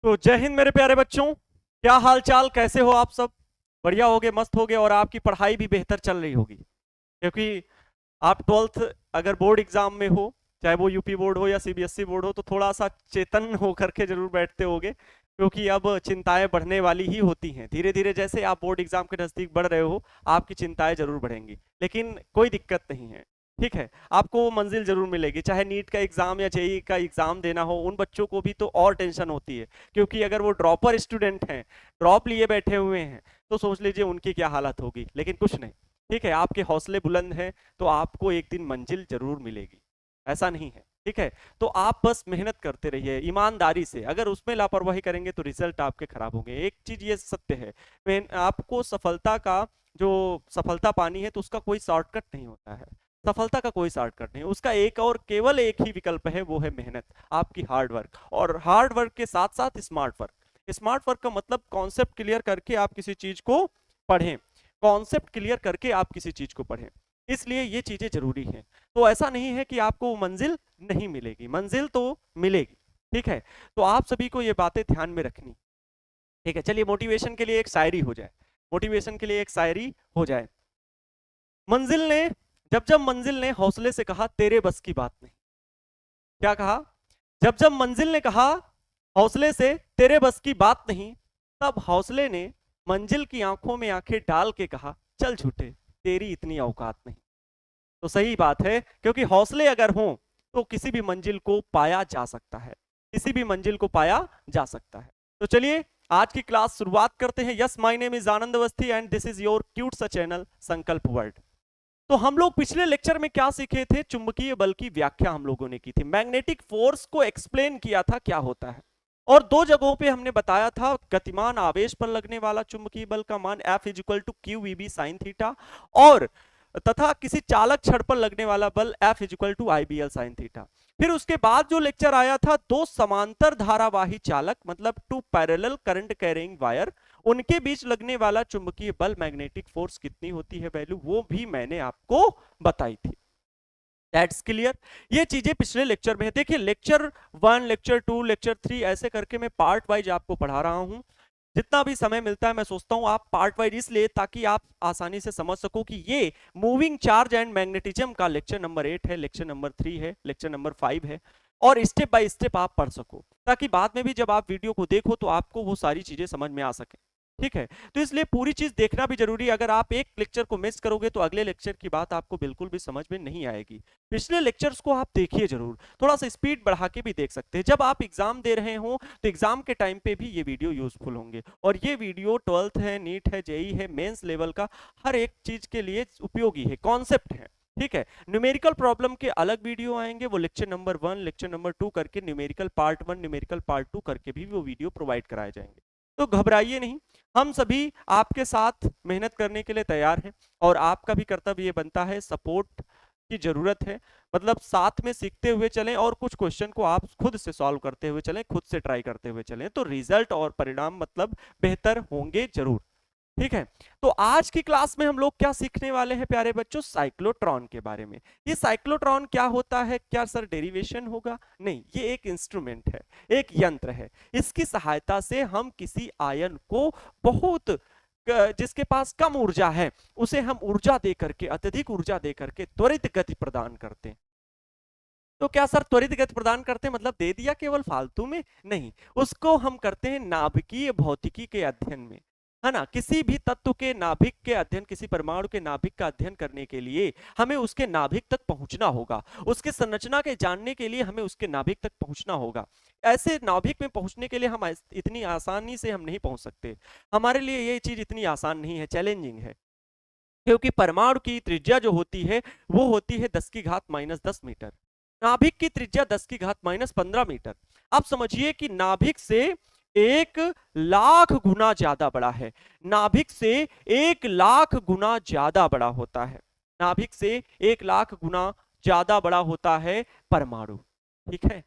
तो जय हिंद मेरे प्यारे बच्चों, क्या हाल चाल, कैसे हो आप सब? बढ़िया होगे, मस्त होगे और आपकी पढ़ाई भी बेहतर चल रही होगी, क्योंकि आप 12th अगर बोर्ड एग्जाम में हो, चाहे वो यूपी बोर्ड हो या सीबीएसई बोर्ड हो, तो थोड़ा सा चेतन होकर के जरूर बैठते होगे, क्योंकि अब चिंताएं बढ़ने वाली ही होती हैं। धीरे धीरे जैसे आप बोर्ड एग्जाम के नजदीक बढ़ रहे हो, आपकी चिंताएं जरूर बढ़ेंगी, लेकिन कोई दिक्कत नहीं है। ठीक है, आपको वो मंजिल जरूर मिलेगी। चाहे नीट का एग्जाम या जेईई का एग्जाम देना हो, उन बच्चों को भी तो और टेंशन होती है, क्योंकि अगर वो ड्रॉपर स्टूडेंट हैं, ड्रॉप लिए बैठे हुए हैं, तो सोच लीजिए उनकी क्या हालत होगी। लेकिन कुछ नहीं, ठीक है, आपके हौसले बुलंद हैं तो आपको एक दिन मंजिल जरूर मिलेगी, ऐसा नहीं है। ठीक है, तो आप बस मेहनत करते रहिए ईमानदारी से। अगर उसमें लापरवाही करेंगे तो रिजल्ट आपके खराब होंगे। एक चीज ये सत्य है, आपको सफलता का जो सफलता पानी है तो उसका कोई शॉर्टकट नहीं होता है। सफलता का कोई शॉर्टकट नहीं, उसका एक और केवल एक ही विकल्प है, वो है मेहनत, आपकी हार्ड वर्क। और हार्ड वर्क के साथ साथ स्मार्ट वर्क। स्मार्ट वर्क का मतलब कॉन्सेप्ट क्लियर करके आप किसी चीज को पढ़ें, कॉन्सेप्ट क्लियर करके आप किसी चीज को पढ़ें, इसलिए ये चीजें जरूरी हैं। तो ऐसा नहीं है कि आपको मंजिल नहीं मिलेगी, मंजिल तो मिलेगी। ठीक है, तो आप सभी को ये बातें ध्यान में रखनी। ठीक है, चलिए मोटिवेशन के लिए एक शायरी हो जाए, मोटिवेशन के लिए एक शायरी हो जाए। मंजिल ने जब जब मंजिल ने हौसले से कहा तेरे बस की बात नहीं। क्या कहा? जब जब मंजिल ने कहा हौसले से तेरे बस की बात नहीं, तब हौसले ने मंजिल की आंखों में आंखें डाल के कहा चल झूठे, तेरी इतनी औकात नहीं। तो सही बात है, क्योंकि हौसले अगर हों तो किसी भी मंजिल को पाया जा सकता है, किसी भी मंजिल को पाया जा सकता है। तो चलिए आज की क्लास शुरुआत करते हैं। Yes, my name is Anand Awasthi and this is your cute सा चैनल संकल्प वर्ल्ड। तो हम लोग पिछले लेक्चर में क्या सीखे थे? चुंबकीय बल की व्याख्या हम लोगों ने की थी, मैग्नेटिक फोर्स को एक्सप्लेन किया था क्या होता है। और दो जगहों पे हमने बताया था गतिमान आवेश पर लगने वाला चुंबकीय बल का मान F equal to Q V B sine theta, और तथा किसी चालक छड़ पर लगने वाला बल F equal to I B L sine theta. फिर उसके बाद जो लेक्चर आया था दो समांतर धारावाही चालक, मतलब two parallel current carrying wire, उनके बीच लगने वाला चुंबकीय बल मैग्नेटिक फोर्स कितनी होती है वैल्यू, वो भी मैंने आपको बताई थी। That's clear. ये चीजें पिछले लेक्चर में है। देखिए लेक्चर 1, लेक्चर 2, लेक्चर 3 ऐसे करके मैं पार्ट वाइज आपको पढ़ा रहा हूं। जितना भी समय मिलता है मैं सोचता हूं आप पार्ट वाइज, इसलिए ताकि आप आसानी से समझ सको कि ये मूविंग चार्ज एंड मैग्नेटिज्म का लेक्चर नंबर 8 है, लेक्चर नंबर 3 है, लेक्चर नंबर 5 है, और स्टेप बाय स्टेप आप पढ़ सको, ताकि बाद में भी जब आप वीडियो को देखो तो आपको वो सारी चीजें समझ में आ सके। ठीक है, तो इसलिए पूरी चीज देखना भी जरूरी है। अगर आप एक लेक्चर को मिस करोगे तो अगले लेक्चर की बात आपको बिल्कुल भी समझ में नहीं आएगी। पिछले लेक्चर्स को आप देखिए जरूर, थोड़ा सा स्पीड बढ़ा के भी देख सकते हैं। जब आप एग्जाम दे रहे हो तो एग्जाम के टाइम पे भी ये वीडियो यूजफुल होंगे, और ये वीडियो 12th है, नीट है, जेई है, मेंस लेवल का हर एक चीज के लिए उपयोगी है, कॉन्सेप्ट है। ठीक है, न्यूमेरिकल प्रॉब्लम के अलग वीडियो आएंगे, वो लेक्चर नंबर 1, लेक्चर नंबर 2 करके, न्यूमेरिकल पार्ट 1, न्यूमेरिकल पार्ट 2 करके भी वो वीडियो प्रोवाइड कराए जाएंगे। तो घबराइए नहीं, हम सभी आपके साथ मेहनत करने के लिए तैयार हैं, और आपका भी कर्तव्य ये बनता है, सपोर्ट की जरूरत है। मतलब साथ में सीखते हुए चलें और कुछ क्वेश्चन को आप खुद से सॉल्व करते हुए चलें, खुद से ट्राई करते हुए चलें, तो रिजल्ट और परिणाम मतलब बेहतर होंगे जरूर। ठीक है, तो आज की क्लास में हम लोग क्या सीखने वाले हैं प्यारे बच्चों? साइक्लोट्रॉन के बारे में। ये साइक्लोट्रॉन क्या होता है? क्या सर डेरिवेशन होगा? नहीं, ये एक इंस्ट्रूमेंट है, एक यंत्र है। इसकी सहायता से हम किसी आयन को बहुत जिसके पास कम ऊर्जा है उसे हम ऊर्जा दे करके, अत्यधिक ऊर्जा दे करके त्वरित गति प्रदान करते हैं। तो क्या सर त्वरित गति प्रदान करते हैं मतलब दे दिया केवल फालतू में? नहीं, उसको हम करते हैं नाभिकीय भौतिकी के अध्ययन में, है ना। किसी भी तत्व के नाभिक के अध्ययन, किसी परमाणु के नाभिक का अध्ययन करने के लिए हमें उसके नाभिक तक पहुंचना होगा, उसके संरचना के जानने के लिए हमें उसके नाभिक तक पहुंचना होगा। ऐसे नाभिक में पहुंचने के लिए हम इतनी आसानी से हम नहीं पहुंच सकते, हमारे लिए ये चीज इतनी आसान नहीं है, चैलेंजिंग है, क्योंकि परमाणु की त्रिज्या जो होती है वो होती है 10 की घात -10 मीटर, नाभिक की त्रिज्या 10 की घात -15 मीटर। आप समझिए कि नाभिक से 1,00,000 गुना ज्यादा बड़ा है, नाभिक से 1,00,000 गुना ज्यादा बड़ा होता है, नाभिक से 1,00,000 गुना ज्यादा बड़ा होता है परमाणु। ठीक है,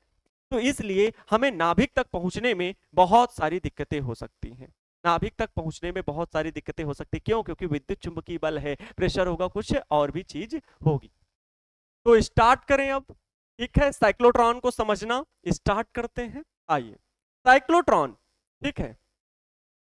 तो इसलिए हमें नाभिक तक पहुंचने में बहुत सारी दिक्कतें हो सकती हैं, नाभिक तक पहुंचने में बहुत सारी दिक्कतें हो सकती। क्यों? क्योंकि विद्युत चुंबकीय बल है, प्रेशर होगा, कुछ और भी चीज होगी। तो स्टार्ट करें अब। ठीक है, साइक्लोट्रॉन को समझना स्टार्ट करते हैं। आइए, साइक्लोट्रॉन ठीक है,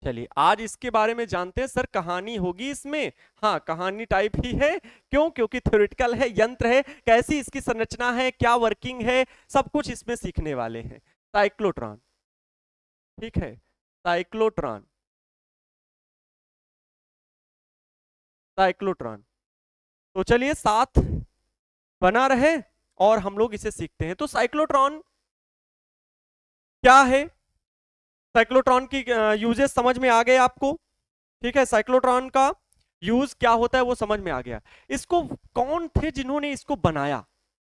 चलिए आज इसके बारे में जानते हैं। सर कहानी होगी इसमें? हाँ, कहानी टाइप ही है। क्यों? क्योंकि थ्योरेटिकल है, यंत्र है, कैसी इसकी संरचना है, क्या वर्किंग है, सब कुछ इसमें सीखने वाले हैं। साइक्लोट्रॉन, ठीक है, साइक्लोट्रॉन, साइक्लोट्रॉन। तो चलिए साथ बना रहे और हम लोग इसे सीखते हैं। तो साइक्लोट्रॉन क्या है? साइक्लोट्रॉन की यूजेस समझ में आ गए आपको? ठीक है, साइक्लोट्रॉन का यूज क्या होता है वो समझ में आ गया। इसको कौन थे जिन्होंने इसको बनाया?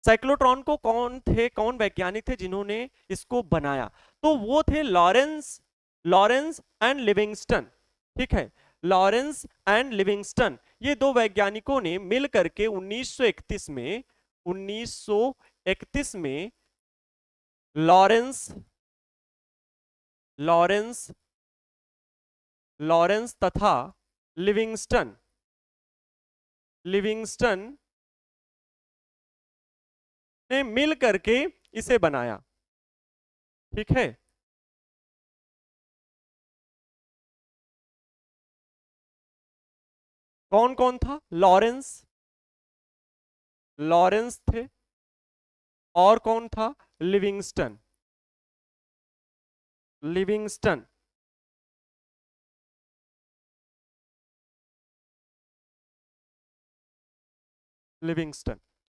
साइक्लोट्रॉन को कौन थे, कौन वैज्ञानिक थे जिन्होंने इसको बनाया? तो वो थे लॉरेंस एंड लिविंगस्टन। ठीक है, लॉरेंस एंड लिविंगस्टन, ये दो वैज्ञानिकों ने मिल करके 1931 में लॉरेंस तथा लिविंगस्टन ने मिल करके इसे बनाया। ठीक है, कौन कौन था? लॉरेंस थे, और कौन था? लिविंगस्टन।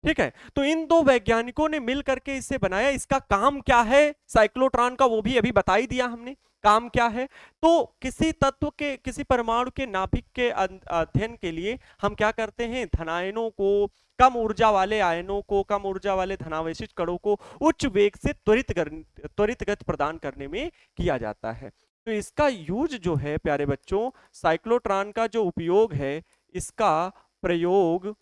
ठीक है, तो इन दो वैज्ञानिकों ने मिल करके इसे बनाया। इसका काम क्या है साइक्लोट्रॉन का, वो भी अभी बता ही दिया हमने, काम क्या है। तो किसी तत्व के, किसी परमाणु के नाभिक के अध्ययन के लिए हम क्या करते हैं? धनायनों को, कम ऊर्जा वाले आयनों को, कम ऊर्जा वाले धनावेशित कणों को उच्च वेग से त्वरित गति प्रदान करने में किया जाता है। तो इसका यूज जो है प्यारे बच्चों, साइक्लोट्रॉन का जो उपयोग है, इसका प्रयोग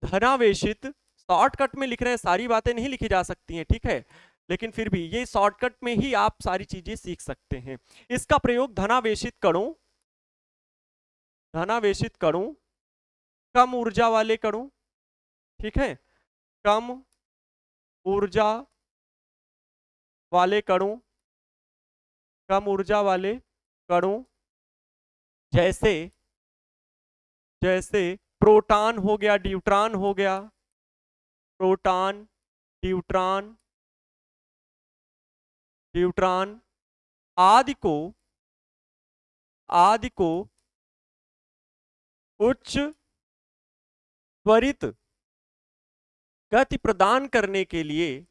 धनावेशित, शॉर्टकट में लिख रहे हैं, सारी बातें नहीं लिखी जा सकती हैं, ठीक है, लेकिन फिर भी ये शॉर्टकट में ही आप सारी चीजें सीख सकते हैं। इसका प्रयोग धनावेशित कणों, कम ऊर्जा वाले कणों, ठीक है, कम ऊर्जा वाले कणों, जैसे प्रोटॉन हो गया, ड्यूट्रॉन हो गया, प्रोटॉन, ड्यूट्रॉन आदि को उच्च त्वरित गति प्रदान करने के लिए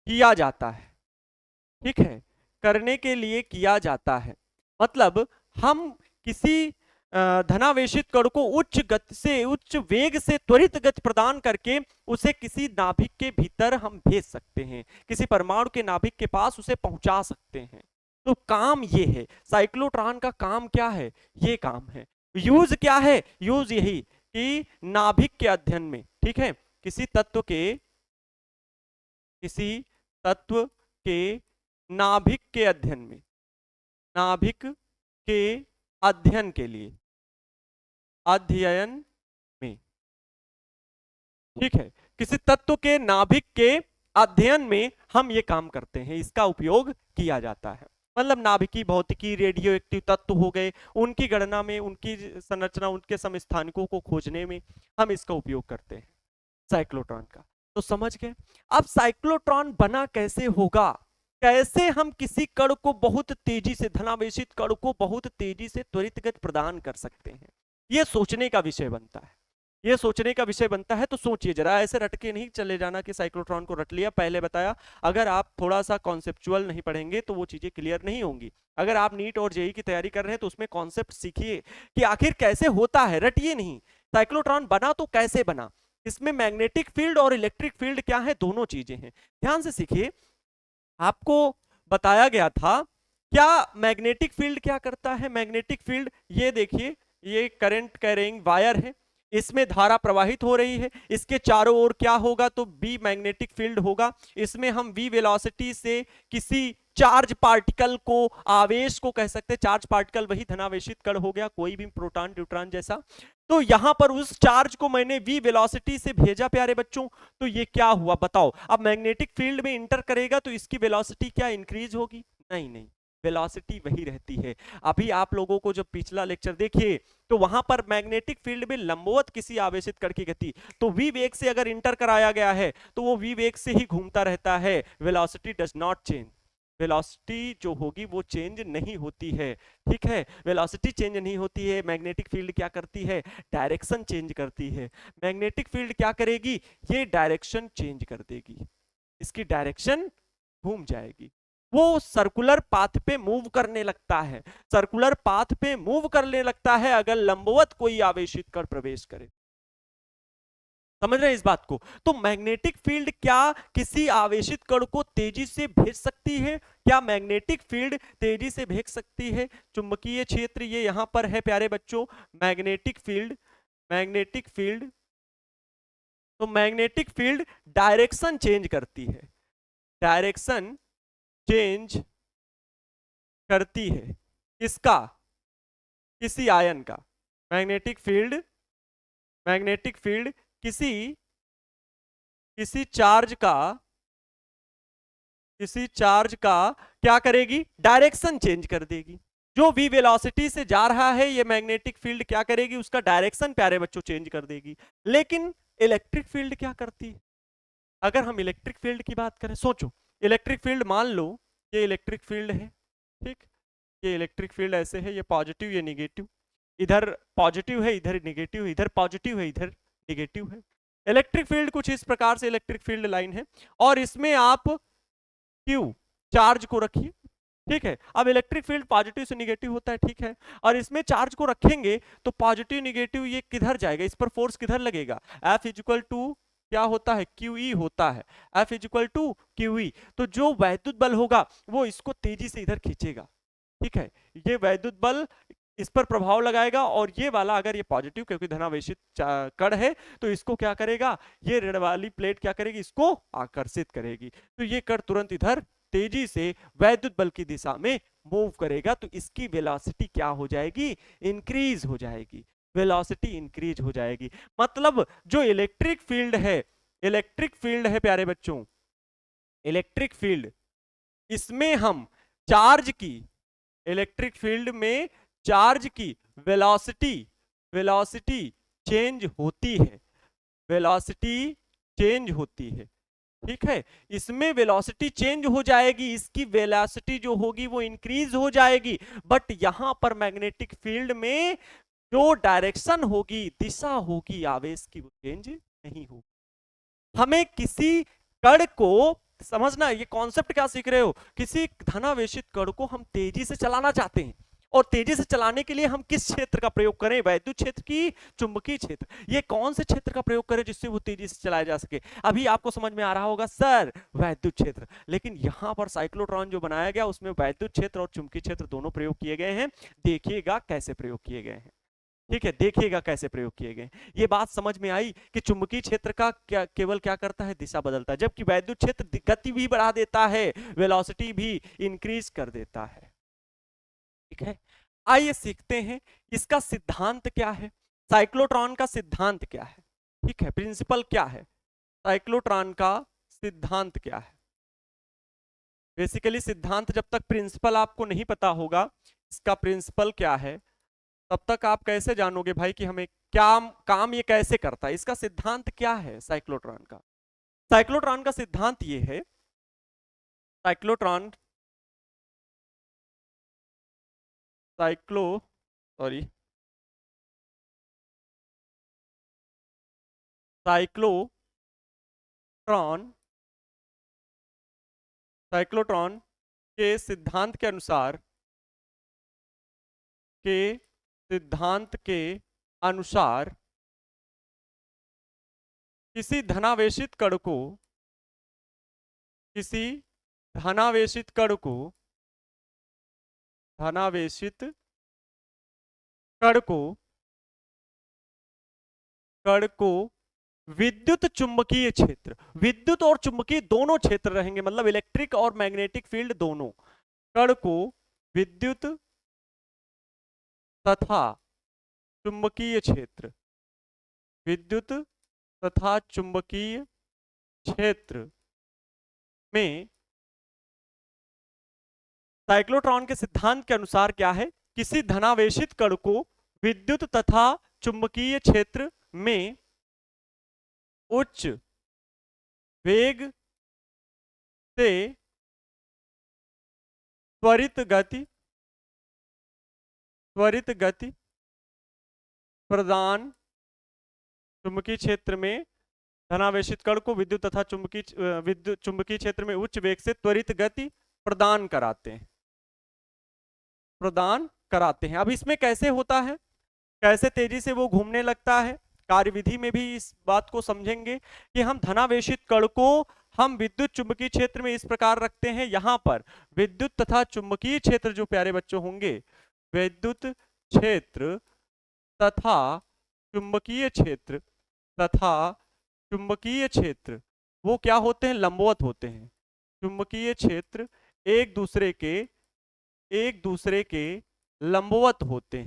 किया जाता है। ठीक है, करने के लिए किया जाता है, मतलब हम किसी धनावेशित कण को उच्च गति से, उच्च वेग से त्वरित गति प्रदान करके उसे किसी नाभिक के भीतर हम भेज सकते हैं, किसी परमाणु के नाभिक के पास उसे पहुंचा सकते हैं। तो काम ये है, साइक्लोट्रॉन का काम क्या है? ये काम है। यूज क्या है? यूज यही कि नाभिक के अध्ययन में, ठीक है, किसी तत्व के नाभिक के अध्ययन में, नाभिक के अध्ययन के लिए, अध्ययन में, ठीक है, किसी तत्व के नाभिक के अध्ययन में हम ये काम करते हैं, इसका उपयोग किया जाता है। मतलब नाभिकीय भौतिकी, रेडियो एक्टिव तत्व हो गए, उनकी गणना में, उनकी संरचना, उनके समस्थानिकों को खोजने में हम इसका उपयोग करते हैं साइक्लोट्रॉन का। तो समझ गए? अब साइक्लोट्रॉन बना कैसे होगा, कैसे हम किसी कण को बहुत तेजी से, धनावेशित कण को बहुत तेजी से त्वरित गति प्रदान कर सकते हैं, ये सोचने का विषय बनता है, ये सोचने का विषय बनता है। तो सोचिए जरा, ऐसे रट के नहीं चले जाना कि साइक्लोट्रॉन को रट लिया। पहले बताया, अगर आप थोड़ा सा कॉन्सेप्चुअल नहीं पढ़ेंगे तो वो चीजें क्लियर नहीं होंगी। अगर आप नीट और जेईई की तैयारी कर रहे हैं तो उसमें कॉन्सेप्ट सीखिए कि आखिर कैसे होता है, रटिए नहीं। साइक्लोट्रॉन बना तो कैसे बना, इसमें मैग्नेटिक फील्ड और इलेक्ट्रिक फील्ड क्या है, दोनों चीजें हैं, ध्यान से सीखिए। आपको बताया गया था क्या मैग्नेटिक फील्ड क्या करता है। मैग्नेटिक फील्ड, ये देखिए, ये करंट कैरिंग वायर है, इसमें धारा प्रवाहित हो रही है, इसके चारों ओर क्या होगा, तो बी मैग्नेटिक फील्ड होगा। इसमें हम वी वेलोसिटी से किसी चार्ज पार्टिकल को, आवेश को कह सकते हैं, चार्ज पार्टिकल वही धनावेशित कण हो गया, कोई भी प्रोटॉन न्यूट्रॉन जैसा, तो यहां पर उस चार्ज को मैंने v वेलोसिटी से भेजा प्यारे बच्चों, तो ये क्या हुआ बताओ। अब मैग्नेटिक फील्ड में इंटर करेगा तो इसकी वेलोसिटी क्या इंक्रीज होगी? नहीं नहीं, वेलोसिटी वही रहती है। अभी आप लोगों को जब पिछला लेक्चर देखिए तो वहां पर मैग्नेटिक फील्ड में लंबवत किसी आवेशित कण की गति, तो v वेग से अगर इंटर कराया गया है तो वो v वेग से ही घूमता रहता है, velocity does not change. Velocity जो होगी वो चेंज नहीं होती है, ठीक है, वेलोसिटी चेंज नहीं होती है। मैग्नेटिक फील्ड क्या करती है? डायरेक्शन चेंज करती है। मैग्नेटिक फील्ड क्या करेगी? ये डायरेक्शन चेंज कर देगी, इसकी डायरेक्शन घूम जाएगी, वो सर्कुलर पाथ पे मूव करने लगता है। सर्कुलर पाथ पे मूव करने लगता है अगर लंबवत कोई आवेशित कण प्रवेश करे। समझ रहे हैं इस बात को? तो मैग्नेटिक फील्ड क्या किसी आवेशित कण को तेजी से भेज सकती है? क्या मैग्नेटिक फील्ड तेजी से भेज सकती है? चुंबकीय क्षेत्र ये यहां पर है प्यारे बच्चों, मैग्नेटिक फील्ड, मैग्नेटिक फील्ड, तो मैग्नेटिक फील्ड डायरेक्शन चेंज करती है, डायरेक्शन चेंज करती है, किसका? किसी आयन का। मैग्नेटिक फील्ड, मैग्नेटिक फील्ड किसी किसी चार्ज का, किसी चार्ज का क्या करेगी? डायरेक्शन चेंज कर देगी। जो v वेलोसिटी से जा रहा है ये मैग्नेटिक फील्ड क्या करेगी? उसका डायरेक्शन प्यारे बच्चों चेंज कर देगी। लेकिन इलेक्ट्रिक फील्ड क्या करती है? अगर हम इलेक्ट्रिक फील्ड की बात करें, सोचो इलेक्ट्रिक फील्ड, मान लो ये इलेक्ट्रिक फील्ड है, ठीक, ये इलेक्ट्रिक फील्ड ऐसे है, ये पॉजिटिव ये निगेटिव, इधर पॉजिटिव है इधर निगेटिव है, इधर पॉजिटिव है इधर निगेटिव है। इलेक्ट्रिक फील्ड कुछ इस प्रकार से इलेक्ट्रिक फील्ड लाइन है और इसमें आप Q चार्ज को रखिए, ठीक है। अब इलेक्ट्रिक फील्ड पॉजिटिव से निगेटिव होता है, ठीक है, और इसमें चार्ज को रखेंगे तो पॉजिटिव निगेटिव ये किधर जाएगा? इस पर फोर्स किधर लगेगा? F इक्वल टू क्या होता है? QE होता है, F इक्वल टू QE। तो जो वैद्युत बल होगा वो इसको तेजी से इधर खींचेगा, ठीक है, ये वैद्युत बल इस पर प्रभाव लगाएगा और ये वाला अगर ये पॉजिटिव क्योंकि धनावेशित कण है तो इसको क्या करेगा? ये ऋण वाली प्लेट क्या करेगी? इसको आकर्षित करेगी, तो ये कण तुरंत इधर तेजी से वैद्युत बल की दिशा में मूव करेगा, तो इसकी वेलोसिटी क्या हो जाएगी? इंक्रीज हो जाएगी, वेलोसिटी इंक्रीज हो जाएगी। मतलब जो इलेक्ट्रिक फील्ड है, इलेक्ट्रिक फील्ड है प्यारे बच्चों, इलेक्ट्रिक फील्ड, इसमें हम चार्ज की, इलेक्ट्रिक फील्ड में चार्ज की वेलोसिटी, वेलोसिटी चेंज होती है, वेलोसिटी चेंज होती है, ठीक है, इसमें वेलोसिटी चेंज हो जाएगी, इसकी वेलोसिटी जो होगी वो इंक्रीज हो जाएगी। बट यहां पर मैग्नेटिक फील्ड में जो डायरेक्शन होगी, दिशा होगी आवेश की, वो चेंज नहीं होगी। हमें किसी कण को समझना, ये कॉन्सेप्ट क्या सीख रहे हो? किसी धनावेशित कण को हम तेजी से चलाना चाहते हैं और तेजी से चलाने के लिए हम किस क्षेत्र का प्रयोग करें? वैद्युत क्षेत्र की चुंबकीय क्षेत्र? ये कौन से क्षेत्र का प्रयोग करें जिससे वो तेजी से चलाया जा सके? अभी आपको समझ में आ रहा होगा सर वैद्युत क्षेत्र, लेकिन यहां पर साइक्लोट्रॉन जो बनाया गया उसमें वैद्युत क्षेत्र और चुंबकीय क्षेत्र दोनों प्रयोग किए गए हैं। देखिएगा कैसे प्रयोग किए गए हैं, ठीक है, देखिएगा कैसे प्रयोग किए गए। ये बात समझ में आई कि चुंबकीय क्षेत्र का क्या केवल क्या करता है? दिशा बदलता है, जबकि वैद्युत क्षेत्र गति भी बढ़ा देता है, वेलोसिटी भी इंक्रीज कर देता है, ठीक है। आइए सीखते हैं इसका सिद्धांत क्या है, साइक्लोट्रॉन का सिद्धांत क्या है, ठीक है, प्रिंसिपल क्या है, साइक्लोट्रॉन का सिद्धांत क्या है। बेसिकली सिद्धांत जब तक प्रिंसिपल आपको नहीं पता होगा इसका प्रिंसिपल क्या है, तब तक आप कैसे जानोगे भाई कि हमें क्या काम ये कैसे करता है? इसका सिद्धांत क्या है साइक्लोट्रॉन का? साइक्लोट्रॉन का सिद्धांत ये है, cyclotron cyclo sorry cyclotron, cyclotron के सिद्धांत के अनुसार, के सिद्धांत के अनुसार किसी धनावेशित कण को, किसी धनावेशित कण को, धनावेशित कण को, कण को विद्युत चुंबकीय क्षेत्र, विद्युत और चुंबकीय दोनों क्षेत्र रहेंगे, मतलब इलेक्ट्रिक और मैग्नेटिक फील्ड दोनों, कण को विद्युत तथा चुंबकीय क्षेत्र, विद्युत तथा चुंबकीय क्षेत्र में साइक्लोट्रॉन के सिद्धांत के अनुसार क्या है, किसी धनावेशित कण को विद्युत तथा चुंबकीय क्षेत्र में उच्च वेग से त्वरित गति प्रदान, चुंबकीय क्षेत्र में धनावेशित कण को विद्युत तथा चुंबकीय क्षेत्र में उच्च वेग से त्वरित गति प्रदान कराते हैं। अब इसमें कैसे होता है, कैसे तेजी से वो घूमने लगता है, कार्यविधि में भी इस बात को समझेंगे कि हम धनावेशित कण को हम विद्युत चुंबकीय क्षेत्र में इस प्रकार रखते हैं। यहां पर विद्युत तथा चुंबकीय क्षेत्र जो प्यारे बच्चों होंगे, विद्युत क्षेत्र तथा चुंबकीय क्षेत्र वो क्या होते हैं, लंबवत होते हैं। चुंबकीय क्षेत्र एक दूसरे के लंबवत होते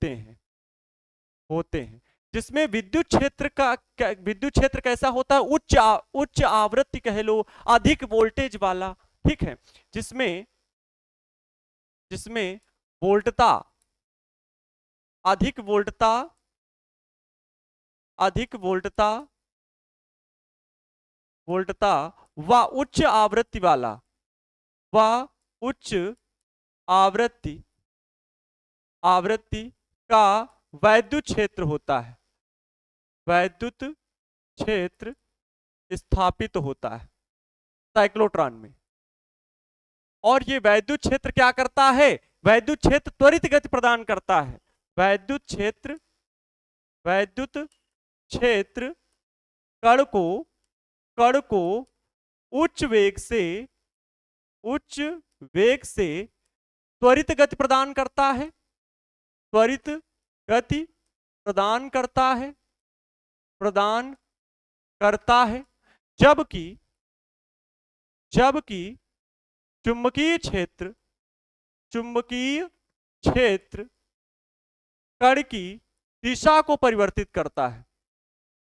हैं, जिसमें विद्युत क्षेत्र कैसा होता है, उच्च आवृत्ति कह लो, अधिक वोल्टेज वाला, ठीक है, जिसमें अधिक वोल्टता व उच्च आवृत्ति का वैद्युत क्षेत्र होता है, वैद्युत क्षेत्र स्थापित होता है साइक्लोट्रॉन में। और ये वैद्युत क्षेत्र क्या करता है, वैद्युत क्षेत्र त्वरित गति प्रदान करता है। वैद्युत क्षेत्र कण को उच्च वेग से त्वरित गति प्रदान करता है, जबकि चुंबकीय क्षेत्र कण की दिशा को परिवर्तित करता है,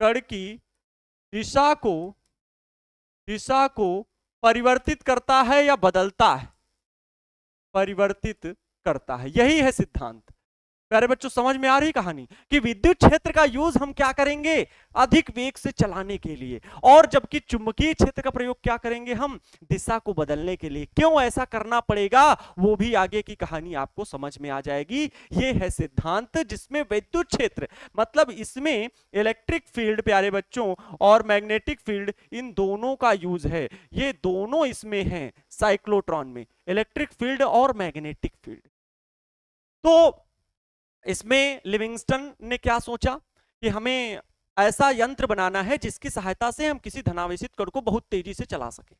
कण की दिशा को परिवर्तित करता है या बदलता है, परिवर्तित करता है। यही है सिद्धांत। प्यारे बच्चों, समझ में आ रही कहानी कि विद्युत क्षेत्र का यूज हम क्या करेंगे, अधिक वेग से चलाने के लिए, और जबकि चुंबकीय क्षेत्र का प्रयोग क्या करेंगे हम, दिशा को बदलने के लिए। क्यों ऐसा करना पड़ेगा वो भी आगे की कहानी आपको समझ में आ जाएगी। ये है सिद्धांत जिसमें विद्युत क्षेत्र मतलब इसमें इलेक्ट्रिक फील्ड प्यारे बच्चों और मैग्नेटिक फील्ड, इन दोनों का यूज है। ये दोनों इसमें हैं साइक्लोट्रॉन में, इलेक्ट्रिक फील्ड और मैग्नेटिक फील्ड। तो इसमें लिविंगस्टन ने क्या सोचा कि हमें ऐसा यंत्र बनाना है जिसकी सहायता से हम किसी धनावेशित कण को बहुत तेजी से चला सके।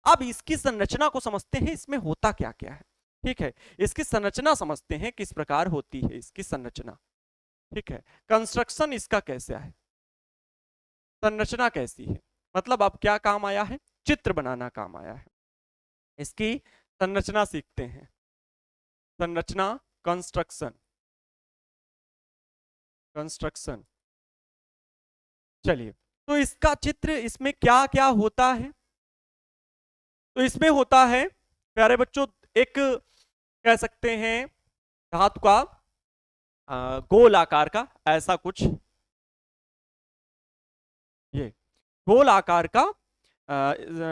अब इसकी संरचना को समझते हैं, इसमें होता क्या क्या है, ठीक है। इसकी संरचना समझते हैं, किस प्रकार होती है इसकी संरचना, ठीक है। कंस्ट्रक्शन इसका कैसा है, संरचना कैसी है, मतलब अब क्या काम आया है, चित्र बनाना काम आया है। इसकी संरचना सीखते हैं, संरचना, कंस्ट्रक्शन। चलिए, तो इसका चित्र, इसमें क्या क्या होता है। तो इसमें होता है प्यारे बच्चों, एक कह सकते हैं धातु का गोल आकार का ऐसा कुछ, ये गोल आकार का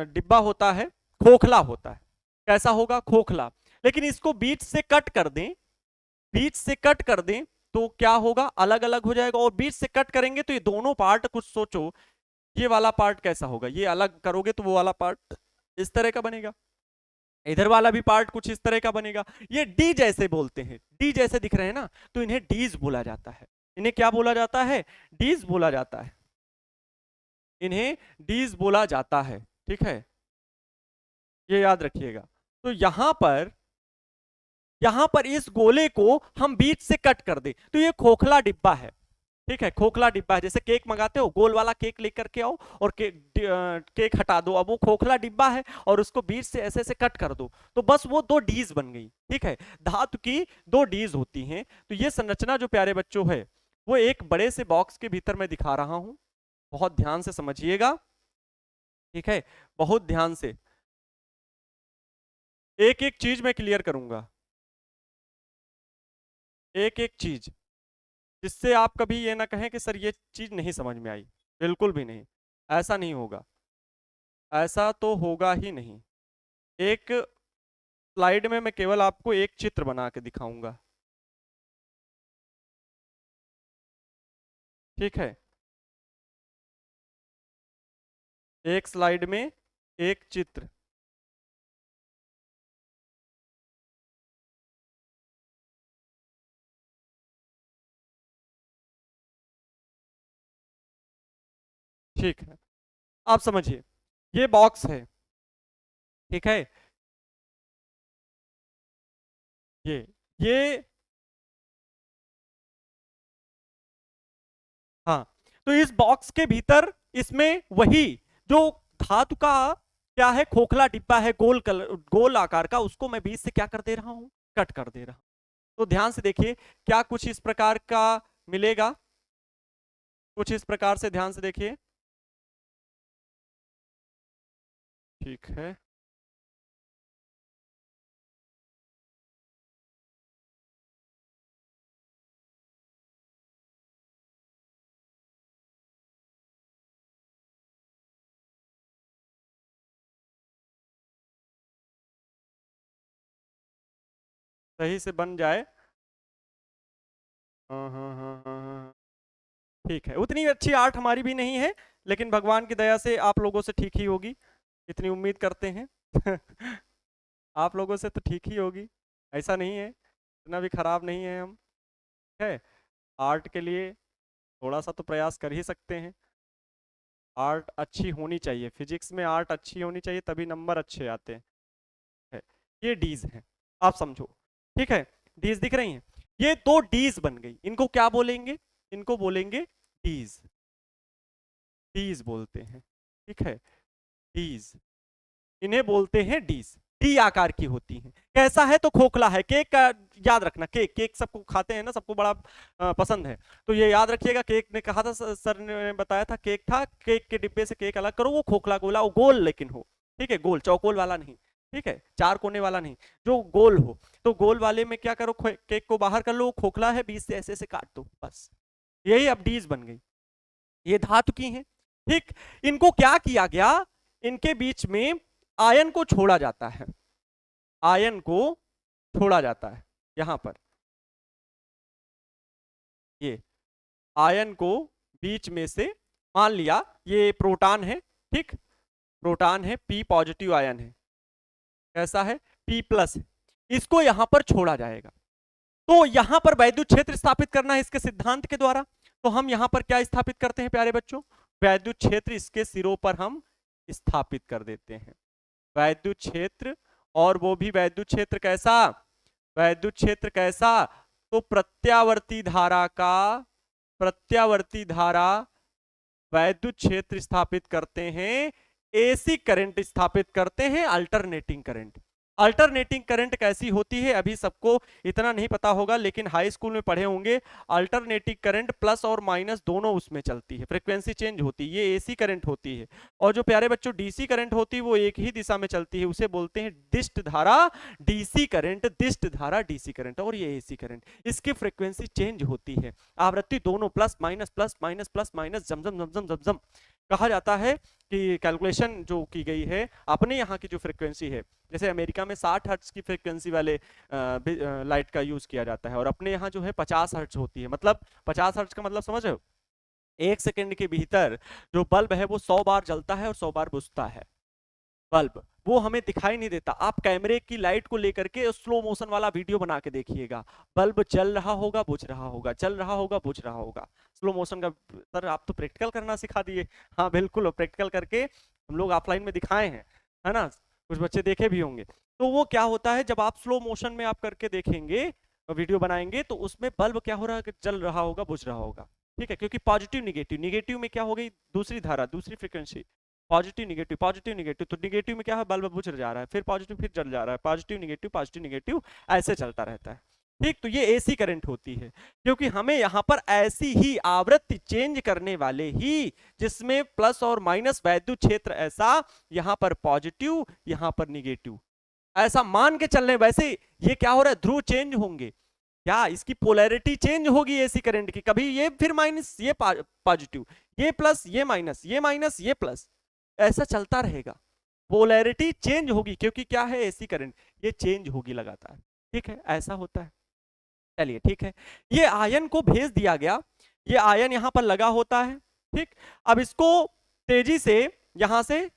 डिब्बा होता है, खोखला होता है। कैसा होगा, खोखला। लेकिन इसको बीच से कट कर दें, बीच से कट कर दें तो क्या होगा, अलग अलग हो जाएगा। और बीच से कट करेंगे तो ये दोनों पार्ट, कुछ सोचो, ये वाला पार्ट कैसा होगा, ये अलग करोगे तो वो वाला पार्ट इस तरह का बनेगा, इधर वाला भी पार्ट कुछ इस तरह का बनेगा। ये डी जैसे बोलते हैं, डी जैसे दिख रहे हैं ना, तो इन्हें डीज बोला जाता है। इन्हें क्या बोला जाता है, डीज बोला जाता है, इन्हें डीज बोला जाता है, ठीक है, ये याद रखिएगा। तो यहां पर इस गोले को हम बीच से कट कर दें तो ये खोखला डिब्बा है, ठीक है, खोखला डिब्बा है। जैसे केक मंगाते हो, गोल वाला केक लेकर के आओ और केक हटा दो, अब वो खोखला डिब्बा है और उसको बीच से ऐसे ऐसे कट कर दो, तो बस वो दो डीज बन गई। ठीक है, धातु की दो डीज होती हैं। तो ये संरचना जो प्यारे बच्चों है वो एक बड़े से बॉक्स के भीतर मैं दिखा रहा हूं, बहुत ध्यान से समझिएगा। ठीक है, बहुत ध्यान से, एक एक चीज मैं क्लियर करूंगा, एक एक चीज, जिससे आप कभी ये ना कहें कि सर ये चीज नहीं समझ में आई। बिल्कुल भी नहीं, ऐसा नहीं होगा, ऐसा तो होगा ही नहीं। एक स्लाइड में मैं केवल आपको एक चित्र बना के दिखाऊंगा। ठीक है, एक स्लाइड में एक चित्र। ठीक है, आप समझिए, ये बॉक्स है। ठीक है, ये हाँ, तो इस बॉक्स के भीतर इसमें वही जो धातु का क्या है, खोखला डिब्बा है, गोल कलर, गोल आकार का, उसको मैं बीच से क्या कर दे रहा हूं, कट कर दे रहा हूं। तो ध्यान से देखिए, क्या कुछ इस प्रकार का मिलेगा, कुछ इस प्रकार से, ध्यान से देखिए। ठीक है, सही से बन जाए। हाँ हाँ हाँ हाँ हाँ। ठीक है, उतनी अच्छी आर्ट हमारी भी नहीं है, लेकिन भगवान की दया से आप लोगों से ठीक ही होगी, इतनी उम्मीद करते हैं। आप लोगों से तो ठीक ही होगी, ऐसा नहीं है, इतना भी खराब नहीं है हम। है, आर्ट के लिए थोड़ा सा तो प्रयास कर ही सकते हैं। आर्ट अच्छी होनी चाहिए, फिजिक्स में आर्ट अच्छी होनी चाहिए, तभी नंबर अच्छे आते हैं। है, ये डीज हैं, आप समझो। ठीक है, डीज दिख रही हैं, ये दो डीज बन गई, इनको क्या बोलेंगे, इनको बोलेंगे डीज, डीज बोलते हैं। ठीक है, डीज, इन्हें बोलते हैं डीज, डी आकार की होती हैं। कैसा है, तो खोखला है। केक का याद रखना, केक, केक सबको खाते हैं ना, सबको बड़ा पसंद है, तो ये याद रखिएगा। केक ने कहा था, सर ने बताया था, केक था, केक के डिब्बे से केक अलग करो, वो खोखला गोला, वो गोल लेकिन हो। ठीक है, गोल, चौकोल वाला नहीं। ठीक है, चार कोने वाला नहीं, जो गोल हो। तो गोल वाले में क्या करो, केक को बाहर कर लो, खोखला है, बीच से ऐसे ऐसे काट दो, बस यही अब डीज बन गई। ये धातु की है। ठीक, इनको क्या किया गया, इनके बीच में आयन को छोड़ा जाता है, आयन को छोड़ा जाता है यहां पर, ये आयन को बीच में से, मान लिया ये प्रोटॉन है। ठीक, प्रोटॉन है, पी पॉजिटिव आयन है, कैसा है, पी प्लस है, इसको यहां पर छोड़ा जाएगा। तो यहां पर वैद्युत क्षेत्र स्थापित करना है इसके सिद्धांत के द्वारा। तो हम यहां पर क्या स्थापित करते हैं प्यारे बच्चों, वैद्युत क्षेत्र इसके सिरों पर हम स्थापित कर देते हैं, वैद्युत क्षेत्र। और वो भी वैद्युत क्षेत्र कैसा, वैद्युत क्षेत्र कैसा, तो प्रत्यावर्ती धारा का, प्रत्यावर्ती धारा वैद्युत क्षेत्र स्थापित करते हैं, एसी करंट स्थापित करते हैं, अल्टरनेटिंग करंट। अल्टरनेटिंग करंट कैसी होती है, अभी सबको इतना नहीं पता होगा, लेकिन हाई स्कूल में पढ़े होंगे। अल्टरनेटिंग करंट प्लस और माइनस दोनों उसमें चलती है, फ्रीक्वेंसी चेंज होती है, ये एसी करंट होती है। और जो प्यारे बच्चों डीसी करंट होती है वो एक ही दिशा में चलती है, उसे बोलते हैं डिस्ट धारा, डीसी करंट, डिस्ट धारा, डीसी करंट। और ये एसी करंट, इसकी फ्रीक्वेंसी चेंज होती है, आवृत्ति दोनों plus minus, plus minus, plus minus, जमजम जमजम जमजम। कहा जाता है कि कैलकुलेशन जो की गई है अपने यहाँ की जो फ्रीक्वेंसी है, जैसे अमेरिका में 60 हर्ट्ज की फ्रीक्वेंसी वाले लाइट का यूज किया जाता है, और अपने यहाँ जो है 50 हर्ट्ज होती है। मतलब 50 हर्ट्ज का मतलब समझ रहे हो, एक सेकंड के भीतर जो बल्ब है वो 100 बार जलता है और 100 बार बुझता है बल्ब, वो हमें दिखाई नहीं देता। आप कैमरे की लाइट को लेकर के स्लो मोशन वाला वीडियो बना के देखिएगा, बल्ब जल रहा होगा, बुझ रहा होगा, जल रहा होगा, बुझ रहा होगा, स्लो मोशन का। सर आप तो प्रैक्टिकल करना सिखा दिए। हाँ बिल्कुल, प्रैक्टिकल करके हम लोग ऑफलाइन में दिखाए हैं, है ना, कुछ बच्चे देखे भी होंगे। तो वो क्या होता है, जब आप स्लो मोशन में आप करके देखेंगे, वीडियो बनाएंगे, तो उसमें बल्ब क्या हो रहा है, जल रहा होगा, बुझ रहा होगा। ठीक है, क्योंकि पॉजिटिव निगेटिव, निगेटिव में क्या हो गई, दूसरी धारा, दूसरी frequency, positive negative, positive negative, तो निगेटिव में क्या है, बल्ब बुझ जा रहा है, फिर पॉजिटिव, फिर जल जा रहा है, पॉजिटिव निगेटिव, ऐसे चलता रहता है। ठीक, तो ये एसी करंट होती है, क्योंकि हमें यहाँ पर ऐसी ही आवृत्ति चेंज करने वाले ही, जिसमें प्लस और माइनस वैद्युत क्षेत्र ऐसा, यहाँ पर पॉजिटिव, यहाँ पर निगेटिव, ऐसा मान के चलने। वैसे ये क्या हो रहा है, ध्रुव चेंज होंगे, क्या इसकी पोलैरिटी चेंज होगी एसी करंट की, कभी ये फिर माइनस, ये पॉजिटिव, ये प्लस, ये माइनस, ये माइनस, ये प्लस, ऐसा चलता रहेगा, पोलैरिटी चेंज होगी, क्योंकि क्या है एसी करंट, ये चेंज होगी लगातार। ठीक है, ऐसा होता है। चलिए ठीक है, ये आयन को भेज दिया गया, ये आयन यहां पर लगा होता है। ठीक, अब इसको तेजी से यहां से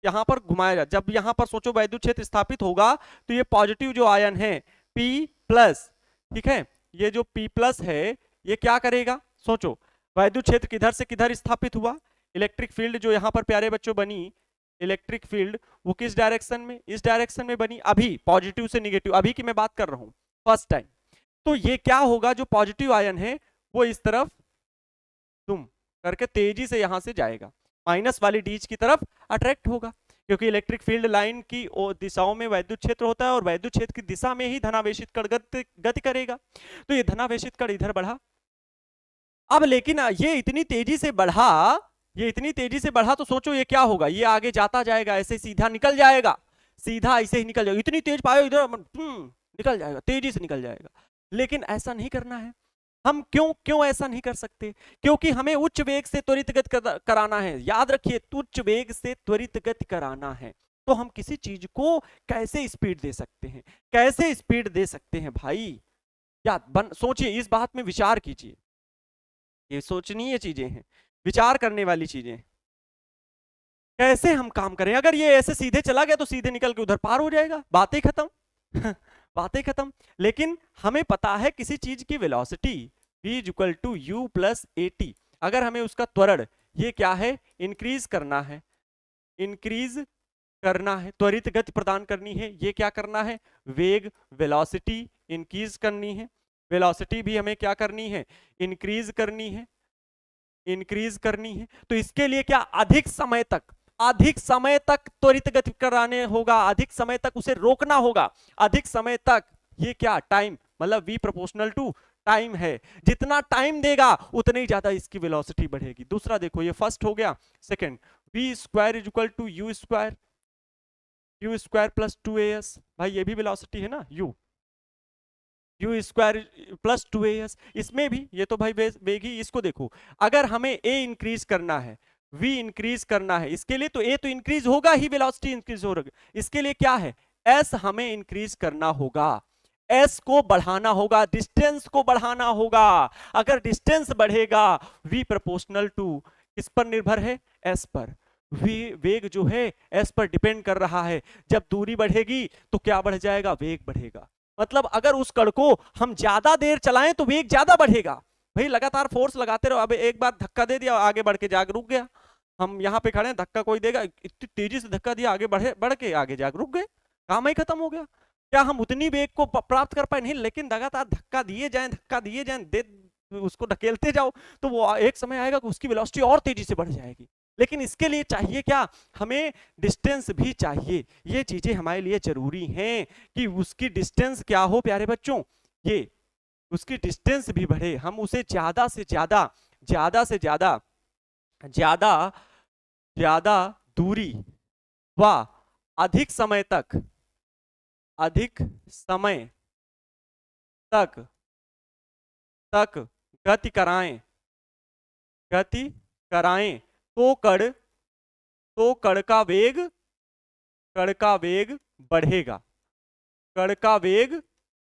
यहां पर घुमाया जाए, जब यहां पर सोचो वैद्युत क्षेत्र स्थापित होगा, तो ये पॉजिटिव जो आयन है P प्लस, ठीक है, ये जो P प्लस है ये क्या करेगा, सोचो वैद्युत क्षेत्र किधर से किधर स्थापित हुआ, इलेक्ट्रिक फील्ड जो यहां पर प्यारे बच्चों बनी, इलेक्ट्रिक फील्ड वो किस डायरेक्शन में, इस डायरेक्शन में बनी, अभी पॉजिटिव से निगेटिव, अभी की मैं बात कर रहा हूं, फर्स्ट टाइम। तो ये क्या होगा, जो पॉजिटिव आयन है वो इस तरफ तुम करके तेजी से यहां से जाएगा, माइनस वाली डीज की तरफ अट्रैक्ट होगा, क्योंकि इलेक्ट्रिक फील्ड लाइन की दिशाओं में वैद्युत क्षेत्र होता है, और वैद्युत क्षेत्र की दिशा में ही धनावेशित कण गति करेगा। तो ये धनावेशित कण इधर बढ़ा, अब लेकिन ये इतनी तेजी से बढ़ा, ये इतनी तेजी से बढ़ा, तो सोचो ये क्या होगा, ये आगे जाता जाएगा, ऐसे सीधा निकल जाएगा, सीधा ऐसे ही निकल जाएगा, इतनी तेज पाए इधर निकल जाएगा, तेजी से निकल जाएगा। लेकिन ऐसा नहीं करना है, हम क्यों ऐसा नहीं कर सकते, क्योंकि हमें उच्च वेग से त्वरित गति कराना है, याद रखिए उच्च वेग से त्वरित गति कराना है। तो हम किसी चीज को कैसे स्पीड दे सकते हैं, कैसे स्पीड दे सकते हैं भाई, या सोचिए, इस बात में विचार कीजिए, ये सोचनीय चीजें हैं, विचार करने वाली चीजें, कैसे हम काम करें। अगर ये ऐसे सीधे चला गया तो सीधे निकल के उधर पार हो जाएगा, बातें खत्म बातें खत्म। लेकिन हमें पता है किसी चीज की velocity v equal to u plus at, अगर हमें उसका त्वरण ये क्या है इंक्रीज करना है, इंक्रीज करना है, त्वरित गति प्रदान करनी है, ये क्या करना है, वेग वेलोसिटी इंक्रीज करनी है, वेलोसिटी भी हमें क्या करनी है, इंक्रीज करनी है, इंक्रीज करनी है। तो इसके लिए क्या, अधिक समय तक त्वरित गति कराने होगा, अधिक समय तक उसे रोकना होगा, अधिक समय तक, ये क्या टाइम, मतलब v प्रोपोर्शनल टू टाइम है, जितना टाइम देगा उतनी ही ज्यादा इसकी वेलोसिटी बढ़ेगी। दूसरा देखो, ये फर्स्ट हो गया, second v square is equal to u square plus 2as, भाई ये भी वेलोसिटी है ना, u स्क्वायर प्लस 2as, इसमें भी ये तो भाई वेग ही। इसको देखो, अगर हमें a इंक्रीज करना है, v इंक्रीज करना है, इसके लिए तो a तो इंक्रीज होगा ही, वेलोसिटी इंक्रीज होगा, इसके लिए क्या है, s हमें इंक्रीज करना होगा, s को बढ़ाना होगा, डिस्टेंस को बढ़ाना होगा। अगर डिस्टेंस बढ़ेगा, v प्रोपोर्शनल टू किस पर निर्भर है, s पर, वेग जो है s पर डिपेंड कर रहा है। जब दूरी बढ़ेगी तो क्या बढ़ जाएगा, वेग बढ़ेगा। मतलब अगर उस कण को हम ज्यादा देर चलाएं तो वेग ज्यादा बढ़ेगा, भाई लगातार फोर्स लगाते रहो, अब एक बार धक्का दे दिया, आगे बढ़ के जाग रुक गया, हम यहाँ पे खड़े हैं, धक्का कोई देगा, इतनी तेजी से धक्का दिया, आगे बढ़ के आगे जाग रुक गए, काम ही खत्म हो गया। क्या हम उतनी वेग को प्राप्त कर पाए, नहीं, लेकिन लगातार धक्का दिए जाएं, उसको ढकेलते जाओ, तो वो एक समय आएगा कि उसकी वेलोसिटी और तेजी से बढ़ जाएगी। लेकिन इसके लिए चाहिए क्या, हमें डिस्टेंस भी चाहिए, ये चीजें हमारे लिए जरूरी हैं कि उसकी डिस्टेंस क्या हो प्यारे बच्चों, ये उसकी डिस्टेंस भी बढ़े, हम उसे ज्यादा से ज्यादा दूरी व अधिक समय तक गति कराएं, तो कण का वेग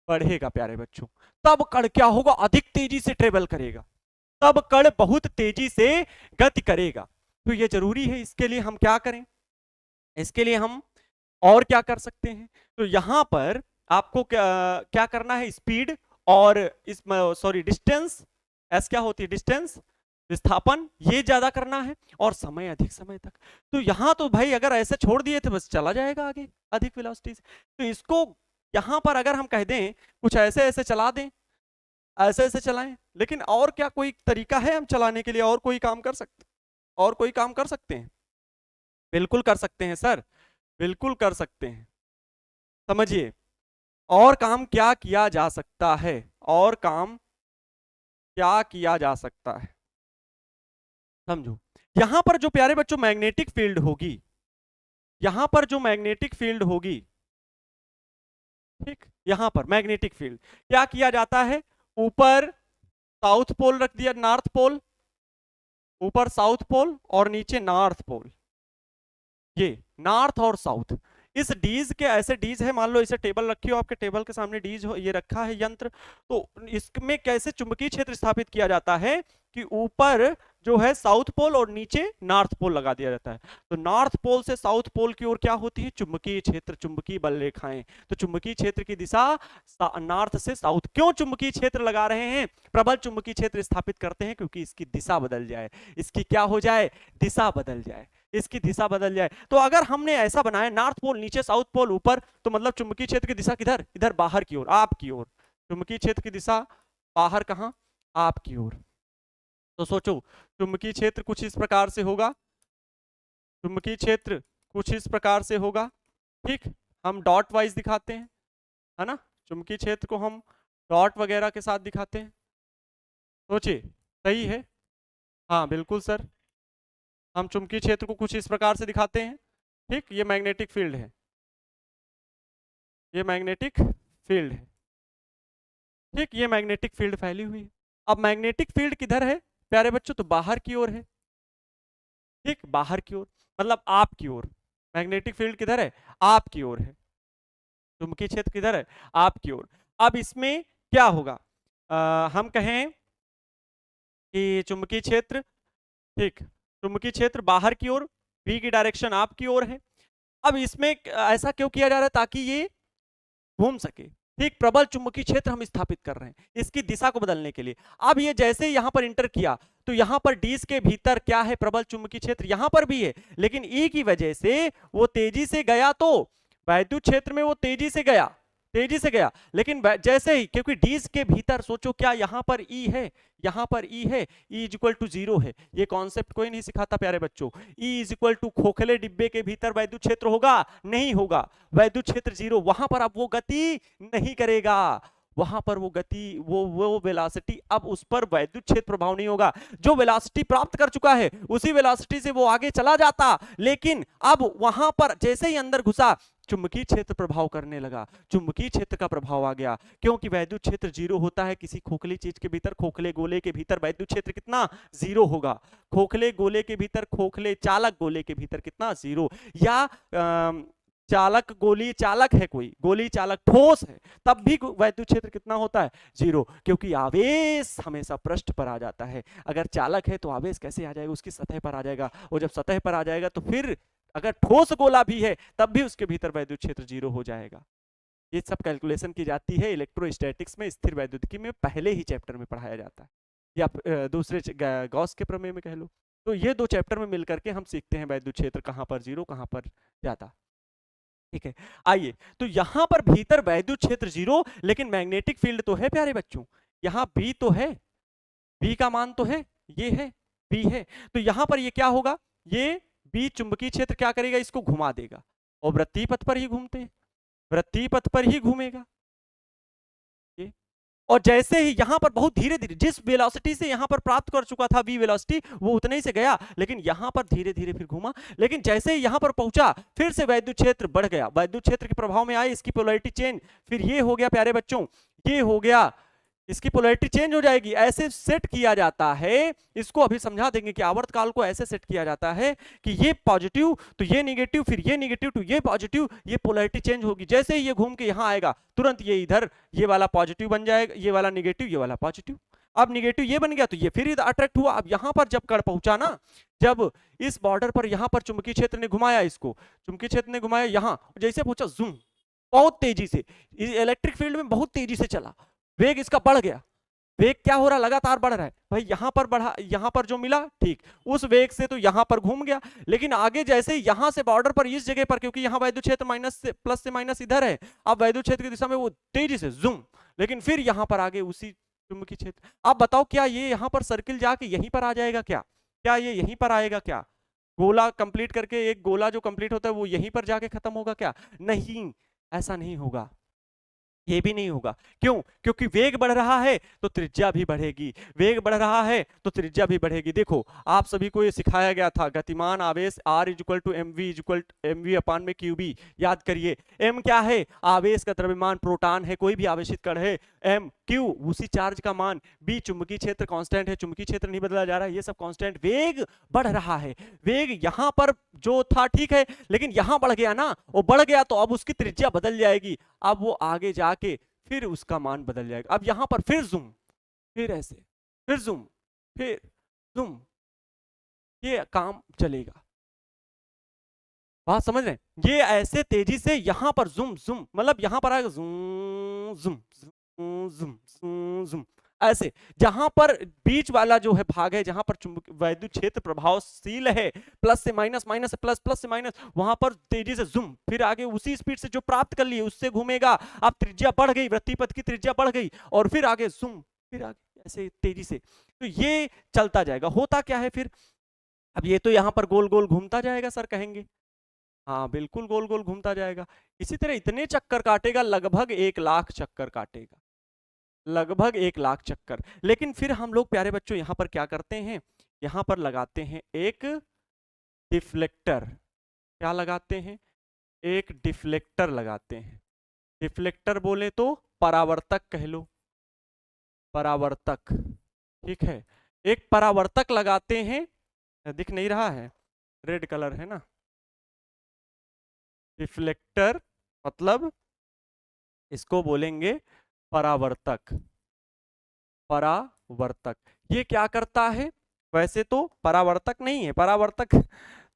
बढ़ेगा प्यारे बच्चों। तब कण क्या होगा, अधिक तेजी से ट्रेवल करेगा, तब कण बहुत तेजी से गति करेगा। तो ये जरूरी है, इसके लिए हम क्या करें, इसके लिए हम और क्या कर सकते हैं, तो यहां पर आपको क्या करना है, स्पीड और डिस्टेंस, एस क्या होती है, डिस्टेंस, विस्थापन, ये ज्यादा करना है, और समय अधिक समय तक। तो यहां तो भाई अगर ऐसे छोड़ दिए तो बस चला जाएगा आगे अधिक वेलोसिटी से। तो इसको यहां पर अगर हम कह दें कुछ ऐसे चला दें, ऐसे ऐसे चलाएं। लेकिन और क्या कोई तरीका है हम चलाने के लिए? और कोई काम कर सकते, और कोई काम कर सकते हैं? बिल्कुल कर सकते हैं सर, बिल्कुल कर सकते हैं। समझिए और काम क्या किया जा सकता है, और काम क्या किया जा सकता है, समझो। यहां पर जो प्यारे बच्चों मैग्नेटिक फील्ड होगी, यहां पर जो मैग्नेटिक फील्ड होगी, ठीक, यहां पर मैग्नेटिक फील्ड क्या किया जाता है, ऊपर साउथ पोल रख दिया, नॉर्थ पोल, ऊपर साउथ पोल और नीचे नॉर्थ पोल, ये नॉर्थ और साउथ। इस डीज के ऐसे डीज है, मान लो इसे टेबल रखी हो, आपके टेबल के सामने डीज हो, ये रखा है यंत्र, तो इसमें कैसे चुंबकीय क्षेत्र स्थापित किया जाता है कि ऊपर जो है साउथ पोल और नीचे नॉर्थ पोल लगा दिया जाता है। तो नॉर्थ पोल से साउथ पोल की ओर क्या होती है, चुंबकीय क्षेत्र, चुंबकीय बल रेखाएं। तो चुंबकीय क्षेत्र की दिशा नॉर्थ से साउथ। क्यों चुंबकीय क्षेत्र लगा रहे हैं, प्रबल चुंबकीय क्षेत्र स्थापित करते हैं, क्योंकि इसकी दिशा बदल जाए, इसकी क्या हो जाए, दिशा बदल जाए, इसकी दिशा बदल जाए। तो अगर हमने ऐसा बनाया नॉर्थ पोल नीचे, साउथ पोल ऊपर, तो मतलब चुंबकीय क्षेत्र की दिशा किधर, इधर बाहर की ओर, आपकी ओर। चुंबकीय क्षेत्र की दिशा बाहर, कहां, आपकी ओर। तो सोचो चुंबकीय क्षेत्र कुछ इस प्रकार से होगा, चुंबकीय क्षेत्र कुछ इस प्रकार से होगा, ठीक। हम डॉट वाइज दिखाते हैं, है ना, चुंबकीय क्षेत्र को हम डॉट वगैरह के साथ दिखाते हैं। सोचिए सही है, हाँ बिल्कुल सर, हम चुंबकीय क्षेत्र को कुछ इस प्रकार से दिखाते हैं, ठीक। ये मैग्नेटिक फील्ड है, ये मैग्नेटिक फील्ड है, ठीक, ये मैग्नेटिक फील्ड फैली हुई है। अब मैग्नेटिक फील्ड किधर है प्यारे बच्चों, तो बाहर की ओर है, ठीक, बाहर की ओर, मतलब आपकी ओर। मैग्नेटिक फील्ड किधर है, आपकी ओर है, चुंबकीय क्षेत्र किधर है, आपकी ओर। अब इसमें क्या होगा, हम कहें कि चुंबकीय क्षेत्र, ठीक, चुंबकीय क्षेत्र बाहर की ओर, बी की डायरेक्शन आपकी ओर है। अब इसमें ऐसा क्यों किया जा रहा है, ताकि ये घूम सके, ठीक, प्रबल चुंबकीय क्षेत्र हम स्थापित कर रहे हैं इसकी दिशा को बदलने के लिए। अब ये जैसे ही यहां पर इंटर किया, तो यहां पर डीज के भीतर क्या है, प्रबल चुंबकीय क्षेत्र यहां पर भी है, लेकिन ई की वजह से वो तेजी से गया, तो वैद्युत क्षेत्र में वो तेजी से गया, तेजी से गया। लेकिन जैसे ही, क्योंकि डीज के भीतर सोचो क्या यहां पर ई है, यहां पर ई है, ई इज इक्वल टू 0 है, ये कॉन्सेप्ट कोई नहीं सिखाता प्यारे बच्चों। ई इज इक्वल टू खोखले डिब्बे के भीतर वैद्युत क्षेत्र होगा, नहीं होगा, वैद्युत क्षेत्र 0, वहां पर अब वो गति नहीं करेगा, वहां पर वो गति, वो वेलोसिटी, अब उस पर वैद्युत क्षेत्र प्रभाव नहीं होगा। जो वेलोसिटी प्राप्त कर चुका है उसी वेलोसिटी से वो आगे चला जाता, लेकिन अब वहां पर जैसे ही अंदर घुसा, चुंबकीय क्षेत्र प्रभाव करने लगा, चुंबकीय क्षेत्र का प्रभाव आ गया, क्योंकि वैद्युत क्षेत्र 0 होता है किसी खोखली चीज के भीतर, खोखले गोले के भीतर वैद्युत क्षेत्र कितना, 0 होगा। खोखले गोले के भीतर, खोखले चालक गोले के भीतर कितना, 0। या चालक गोली चालक है, कोई गोली चालक ठोस है, तब भी वैद्युत क्षेत्र कितना होता है, 0, क्योंकि आवेश हमेशा पृष्ठ पर आ जाता है। अगर चालक है तो आवेश कैसे आ जाएगा, उसकी सतह पर आ जाएगा, और जब सतह पर आ जाएगा तो फिर अगर ठोस गोला भी है तब भी उसके भीतर वैद्युत क्षेत्र 0 हो जाएगा। ये सब कैलकुलेशन की जाती है इलेक्ट्रोस्टैटिक्स में, स्थिर वैद्युतिकी में पहले ही चैप्टर में पढ़ाया जाता है, या दूसरे गॉस के प्रमेय में कह लो। तो ये 2 चैप्टर में मिलकर के हम सीखते हैं वैद्युत क्षेत्र कहां पर 0, कहां पर ज्यादा, ठीक है। आइए, तो यहां पर भीतर वैद्युत क्षेत्र 0, लेकिन मैग्नेटिक फील्ड तो है प्यारे बच्चों, यहां बी तो है, बी का मान तो है, ये है, बी है। तो यहां पर ये क्या होगा, ये बी चुंबकीय क्षेत्र क्या करेगा, इसको घुमा देगा, और वृत्तीय पथ पर ही घूमते हैं, वृत्तीय पथ पर ही घूमेगा ये। और जैसे ही यहां पर बहुत धीरे धीरे, जिस वेलोसिटी से यहां पर प्राप्त कर चुका था वी वेलोसिटी, वो उतने ही से गया, लेकिन यहां पर धीरे धीरे फिर घूमा, लेकिन जैसे ही यहां पर पहुंचा, फिर से वैद्युत क्षेत्र बढ़ गया, वैद्युत क्षेत्र के प्रभाव में आई इसकी पोलैरिटी चेंज, फिर ये हो गया प्यारे बच्चों, ये हो गया, इसकी पोलैरिटी चेंज हो जाएगी। ऐसे सेट किया जाता है, इसको अभी समझा देंगे कि आवर्त काल को ऐसे सेट किया जाता है कि ये पॉजिटिव तो ये निगेटिव, फिर ये निगेटिव तो ये पॉजिटिव, ये पोलैरिटी चेंज होगी। जैसे ही ये घूम के यहां आएगा, तुरंत ये इधर ये वाला पॉजिटिव बन जाएगा, ये वाला निगेटिव, ये वाला पॉजिटिव। अब निगेटिव ये बन गया तो ये फिर इधर अट्रैक्ट हुआ। अब यहां पर जब कण पहुंचा ना, जब इस बॉर्डर पर यहां पर चुंबकीय क्षेत्र ने घुमाया, इसको चुंबकीय क्षेत्र ने घुमाया, यहां जैसे पहुंचा, जूम, बहुत तेजी से, इलेक्ट्रिक फील्ड में बहुत तेजी से चला, वेग इसका बढ़ गया, वेग क्या हो रहा, लगातार बढ़ रहा है भाई, यहां पर बढ़ा, यहां पर जो मिला, ठीक, उस वेग से तो यहां पर घूम गया। लेकिन आगे जैसे यहां से बॉर्डर पर इस जगह पर, क्योंकि यहां वैद्युत क्षेत्र माइनस से प्लस से माइनस इधर है, अब वैद्युत क्षेत्र की दिशा में वो तेजी से जूम, लेकिन फिर यहां पर आगे उसी चुंबकीय क्षेत्र। आप बताओ क्या ये यहाँ पर सर्किल जाके यहीं पर आ जाएगा क्या? क्या ये यहीं पर आएगा क्या? गोला कंप्लीट करके, एक गोला जो कंप्लीट होता है वो यहीं पर जाके खत्म होगा क्या? नहीं, ऐसा नहीं होगा, ये भी नहीं होगा। क्यों? क्योंकि वेग बढ़ रहा है तो त्रिज्या भी बढ़ेगी, वेग बढ़ रहा है तो त्रिज्या भी बढ़ेगी। देखो आप सभी को ये सिखाया गया था, गतिमान आवेश R equal to M V upon में क्यू बी। याद करिए, m क्या है? आवेश का द्रव्यमान, प्रोटॉन है, कोई भी आवेशित कण है। m q उसी चार्ज का मान, b चुंबकीय क्षेत्र कांस्टेंट है, चुंबकीय क्षेत्र नहीं बदला जा रहा है, ये सब कांस्टेंट। वेग बढ़ रहा है, वेग यहां पर जो था ठीक है, लेकिन यहां बढ़ गया ना, वो बढ़ गया तो अब उसकी त्रिज्या बदल जाएगी। अब वो आगे जाके फिर उसका मान बदल जाएगा। अब यहां पर फिर जूम, फिर ऐसे, फिर जूम, फिर जूम, ये काम चलेगा। बात समझ रहे हैं? ये ऐसे तेजी से यहां पर जूम जूम, मतलब यहां पर आएगा zoom zoom zoom zoom zoom zoom, ऐसे। जहां पर बीच वाला जो है भाग है, जहां पर चुंबकीय वैद्युत क्षेत्र प्रभावशील है, प्लस से माइनस, माइनस से प्लस, प्लस से माइनस, वहां पर तेजी से जूम, फिर आगे उसी स्पीड से जो प्राप्त कर लिए उससे घूमेगा। अब त्रिज्या बढ़ गई, वृत्तीपथ की त्रिज्या बढ़ गई, और फिर आगे जूम, फिर आगे ऐसे तेजी से। तो ये चलता जाएगा। होता क्या है फिर? अब ये तो यहां पर गोल गोल घूमता जाएगा सर, कहेंगे। हाँ बिल्कुल, गोल गोल घूमता जाएगा। इसी तरह इतने चक्कर काटेगा, लगभग 1 लाख चक्कर काटेगा, लगभग 1 लाख चक्कर। लेकिन फिर हम लोग प्यारे बच्चों यहाँ पर क्या करते हैं? यहाँ पर लगाते हैं एक डिफ्लेक्टर। क्या लगाते हैं? एक डिफ्लेक्टर लगाते हैं। डिफ्लेक्टर बोले तो परावर्तक कह लो, परावर्तक। ठीक है, एक परावर्तक लगाते हैं। दिख नहीं रहा है, रेड कलर है ना। डिफ्लेक्टर मतलब इसको बोलेंगे परावर्तक, परावर्तक। ये क्या करता है? वैसे तो परावर्तक नहीं है, परावर्तक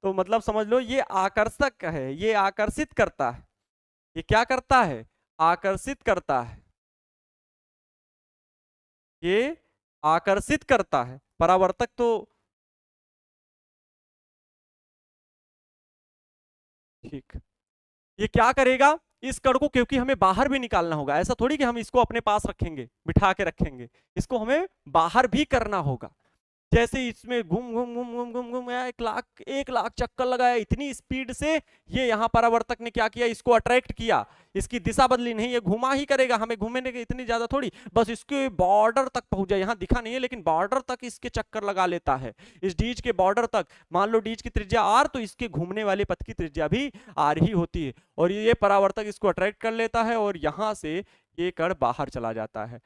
तो मतलब समझ लो ये आकर्षक है, ये आकर्षित करता है। ये क्या करता है? आकर्षित करता है, ये आकर्षित करता है। परावर्तक तो ठीक, ये क्या करेगा? इस कण को, क्योंकि हमें बाहर भी निकालना होगा, ऐसा थोड़ी कि हम इसको अपने पास रखेंगे, बिठा के रखेंगे, इसको हमें बाहर भी करना होगा। जैसे इसमें घूम घूम घूम घूम घूम घूम 1 लाख चक्कर लगाया इतनी स्पीड से, ये यहाँ परावर्तक ने क्या किया? इसको अट्रैक्ट किया, इसकी दिशा बदली नहीं, ये घुमा ही करेगा, हमें घूमने के इतनी ज्यादा थोड़ी, बस इसके बॉर्डर तक पहुंच जाए। यहाँ दिखा नहीं है लेकिन बॉर्डर तक इसके चक्कर लगा लेता है, इस डीज के बॉर्डर तक। मान लो डीज की त्रिज्या आर, तो इसके घूमने वाले पथ की त्रिज्या भी आर ही होती है, और ये परावर्तक इसको अट्रैक्ट कर लेता है, और यहाँ से ये कण बाहर चला जाता है।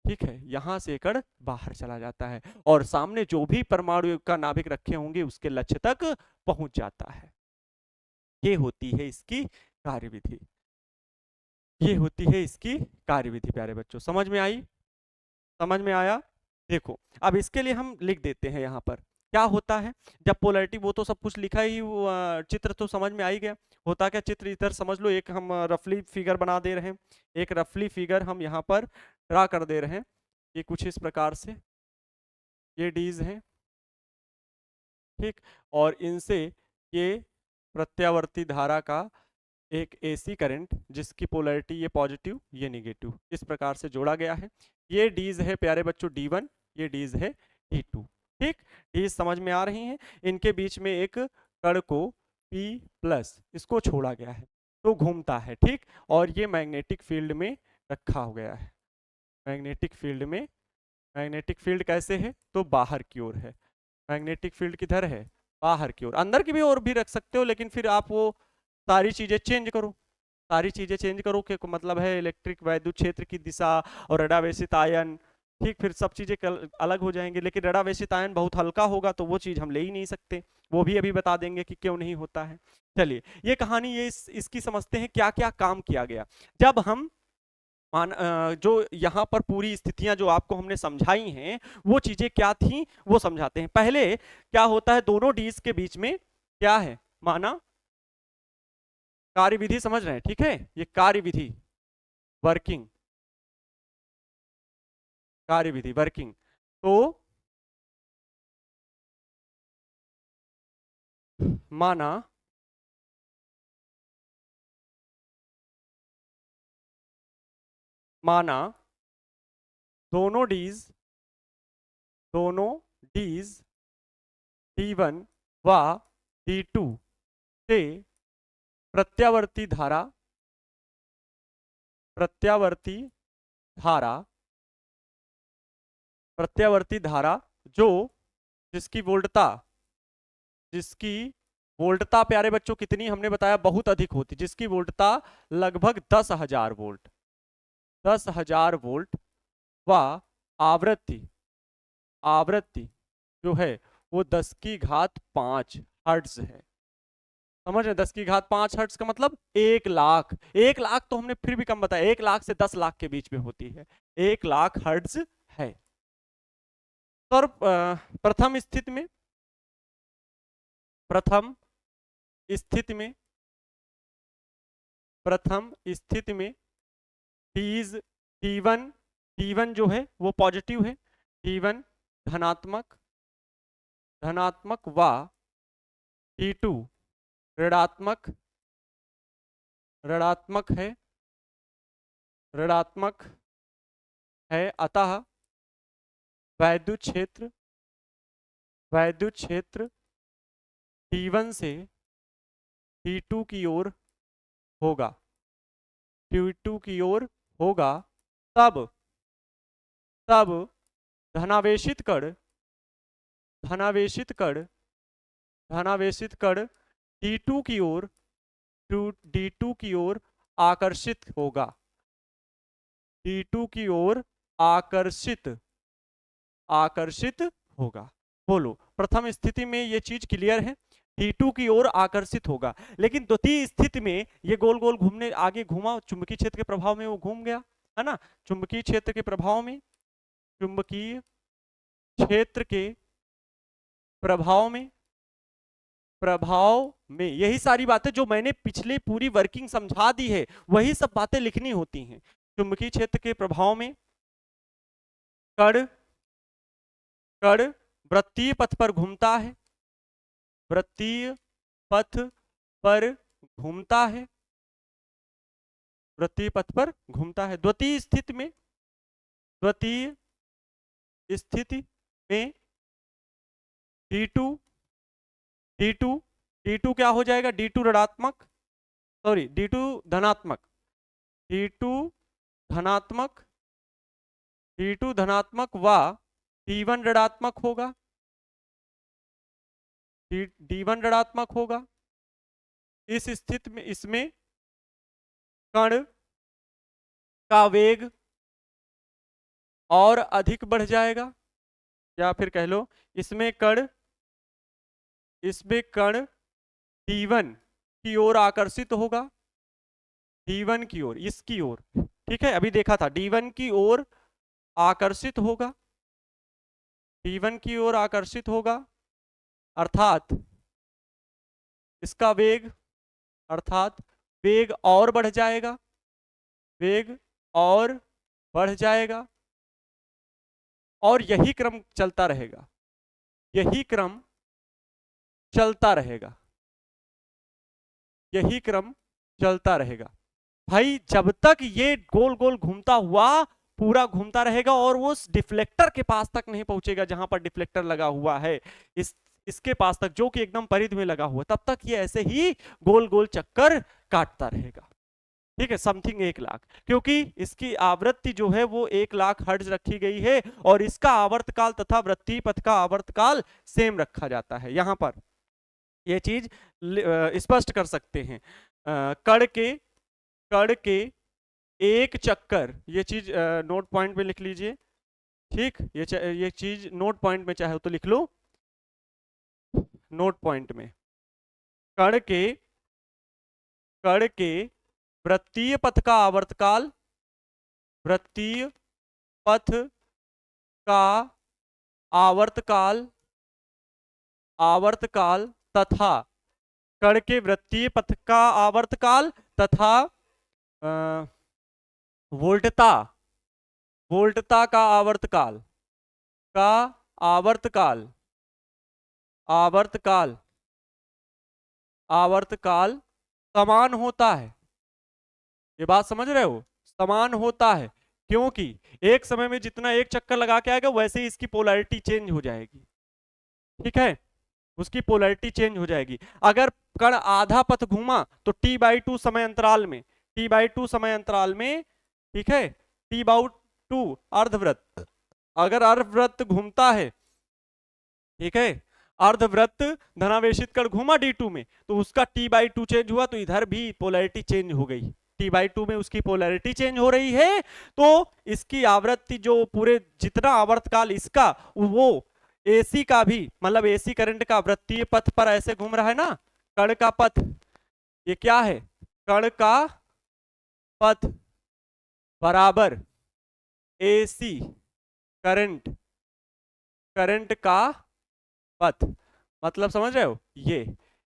ठीक है, यहां से कण बाहर चला जाता है, और सामने जो भी परमाणु का नाभिक रखे होंगे उसके लक्ष्य तक पहुंच जाता है। ये होती है इसकी कार्यविधि, ये होती है इसकी कार्यविधि। प्यारे बच्चों समझ में आई? समझ में आया? देखो अब इसके लिए हम लिख देते हैं यहाँ पर क्या होता है जब पोलैरिटी, वो तो सब कुछ लिखा ही, वो चित्र तो समझ में आ ही गया। होता क्या? चित्र इधर समझ लो, एक हम रफली फिगर बना दे रहे हैं, एक रफली फिगर हम यहाँ पर ड्रा कर दे रहे हैं। ये कुछ इस प्रकार से ये डीज हैं, ठीक, और इनसे ये प्रत्यावर्ती धारा का एक एसी करंट, जिसकी पोलैरिटी ये पॉजिटिव ये निगेटिव, इस प्रकार से जोड़ा गया है। ये डीज है प्यारे बच्चों D1, ये डीज है D2। ठीक, डीज समझ में आ रही हैं? इनके बीच में एक कण को P प्लस इसको छोड़ा गया है, तो घूमता है। ठीक, और ये मैग्नेटिक फील्ड में रखा हो गया है। मैग्नेटिक फील्ड में, मैग्नेटिक फील्ड कैसे है? तो बाहर की ओर है। मैग्नेटिक फील्ड किधर है? बाहर की ओर। अंदर की भी ओर भी रख सकते हो, लेकिन फिर आप वो सारी चीजें चेंज करो, सारी चीजें चेंज करो के मतलब है इलेक्ट्रिक वैद्युत क्षेत्र की दिशा और रडावेशित आयन। ठीक, फिर सब चीजें अलग हो जाएंगे, लेकिन रडावेशित आयन बहुत हल्का होगा तो वो चीज हम ले ही नहीं सकते, वो भी अभी बता देंगे कि क्यों नहीं होता है। चलिए ये कहानी ये इसकी समझते हैं क्या क्या काम किया गया जब हम जो यहाँ पर पूरी स्थितियां जो आपको हमने समझाई हैं वो चीजें क्या थी वो समझाते हैं। पहले क्या होता है, दोनों डीज के बीच में क्या है? माना कार्यविधि समझ रहे हैं? ठीक है, ये कार्यविधि, वर्किंग, कार्यविधि वर्किंग। तो माना माना दोनों डीज D1 व D2 से प्रत्यावर्ती धारा जो जिसकी वोल्टता प्यारे बच्चों कितनी हमने बताया, बहुत अधिक होती, जिसकी वोल्टता लगभग 10,000 वोल्ट व आवृत्ति जो है वो 10 की घात 5 हर्ट्ज है। समझ रहे? 10 की घात 5 हर्ट्ज का मतलब 1,00,000। 1,00,000 तो हमने फिर भी कम बताया, 1,00,000 से 10,00,000 के बीच में होती है, 1,00,000 हर्ट्ज है। तो प्रथम स्थिति में D1 जो है वो पॉजिटिव है, D1 धनात्मक व D2 ऋणात्मक है। अतः वैद्युत क्षेत्र D1 से D2 की ओर होगा, तब धनावेशित कण D2 की ओर आकर्षित होगा, आकर्षित होगा। बोलो, प्रथम स्थिति में ये चीज क्लियर है, D2 की ओर आकर्षित होगा। लेकिन द्वितीय स्थिति में ये गोल गोल घूमने, आगे घूमा, चुंबकीय क्षेत्र के प्रभाव में वो घूम गया, है ना। चुंबकीय क्षेत्र के प्रभाव में यही सारी बातें जो मैंने पिछले पूरी वर्किंग समझा दी है, वही सब बातें लिखनी होती हैं। चुंबकीय क्षेत्र के प्रभाव में कण वृत्तीय पथ पर घूमता है, द्वितीय स्थिति में D2 क्या हो जाएगा, D2 धनात्मक व D1 ऋणात्मक होगा, इस स्थिति में इसमें कण का वेग और अधिक बढ़ जाएगा, या फिर कह लो इसमें कण D1 की ओर आकर्षित होगा, D1 की ओर, इसकी ओर, ठीक है। अभी देखा था D1 की ओर आकर्षित होगा, अर्थात इसका वेग और बढ़ जाएगा, और यही क्रम चलता रहेगा। भाई जब तक ये गोल गोल घूमता हुआ पूरा घूमता रहेगा और वो उस डिफ्लेक्टर के पास तक नहीं पहुंचेगा जहां पर डिफ्लेक्टर लगा हुआ है, इसके पास तक जो कि एकदम परिधि में लगा हुआ, तब तक ये ऐसे ही गोल गोल चक्कर काटता रहेगा, ठीक है। समथिंग 1,00,000, क्योंकि इसकी आवृत्ति जो है वो 1,00,000 हर्ट्ज रखी गई है, और इसका आवर्तकाल तथा वृत्तीय पथ का आवर्तकाल सेम रखा जाता है। यहां पर ये चीज स्पष्ट कर सकते हैं। कण के एक चक्कर, ये चीज नोट पॉइंट में लिख लीजिए, ठीक। ये चीज नोट पॉइंट में चाहे तो लिख लो, नोट पॉइंट में। कण के वृत्तीय पथ का आवर्तकाल तथा कण के वृत्तीय पथ का आवर्तकाल तथा वोल्टता का आवर्तकाल समान होता है। ये बात समझ रहे हो, समान होता है। क्योंकि एक समय में जितना एक चक्कर लगा के आएगा वैसे ही इसकी पोलैरिटी चेंज हो जाएगी, ठीक है, उसकी पोलैरिटी चेंज हो जाएगी। अगर कण आधा पथ घूमा तो t/2 समय अंतराल में, t/2 समय अंतराल में, ठीक है, t/2 अर्धवृत्त, अगर अर्धवृत्त घूमता है, ठीक है, अर्धवृत्त धनावेशित कण घूमा d2 में तो उसका t/2 चेंज हुआ, तो इधर भी पोलैरिटी चेंज हो गई, t/2 में उसकी पोलैरिटी चेंज हो रही है। तो इसकी आवृत्ति जो पूरे जितना आवर्तकाल इसका, वो एसी का भी, मतलब एसी करंट का वृत्तीय पथ पर ऐसे घूम रहा है ना, कण का पथ, ये क्या है, कण का पथ बराबर एसी करंट, करंट का पथ, मतलब समझ रहे हो, ये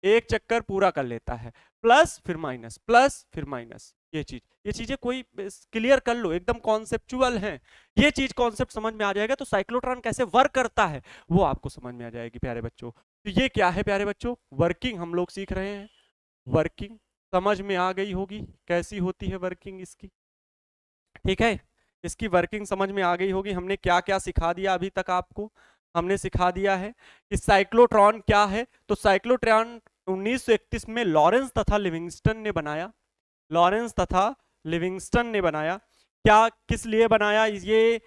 एक चक्कर पूरा कर लेता है, प्लस फिर माइनस, प्लस फिर माइनस, ये चीजें कोई क्लियर कर लो, एकदम कॉन्सेप्चुअल हैं, ये चीज कॉन्सेप्ट समझ में आ जाएगा तो साइक्लोट्रॉन कैसे वर्क करता है वो आपको समझ में आ जाएगी प्यारे बच्चों। तो ये क्या है प्यारे बच्चों, वर्किंग हम लोग सीख रहे हैं, वर्किंग समझ में आ गई होगी, कैसी होती है वर्किंग इसकी, ठीक है, इसकी वर्किंग समझ में आ गई होगी। हमने क्या क्या सिखा दिया अभी तक आपको, हमने सिखा दिया है कि साइक्लोट्रॉन क्या है। तो साइक्लोट्रॉन 1931 में लॉरेंस तथा लिविंगस्टन ने बनाया, लॉरेंस तथा लिविंगस्टन ने बनाया। क्या किस लिए बनाया ये,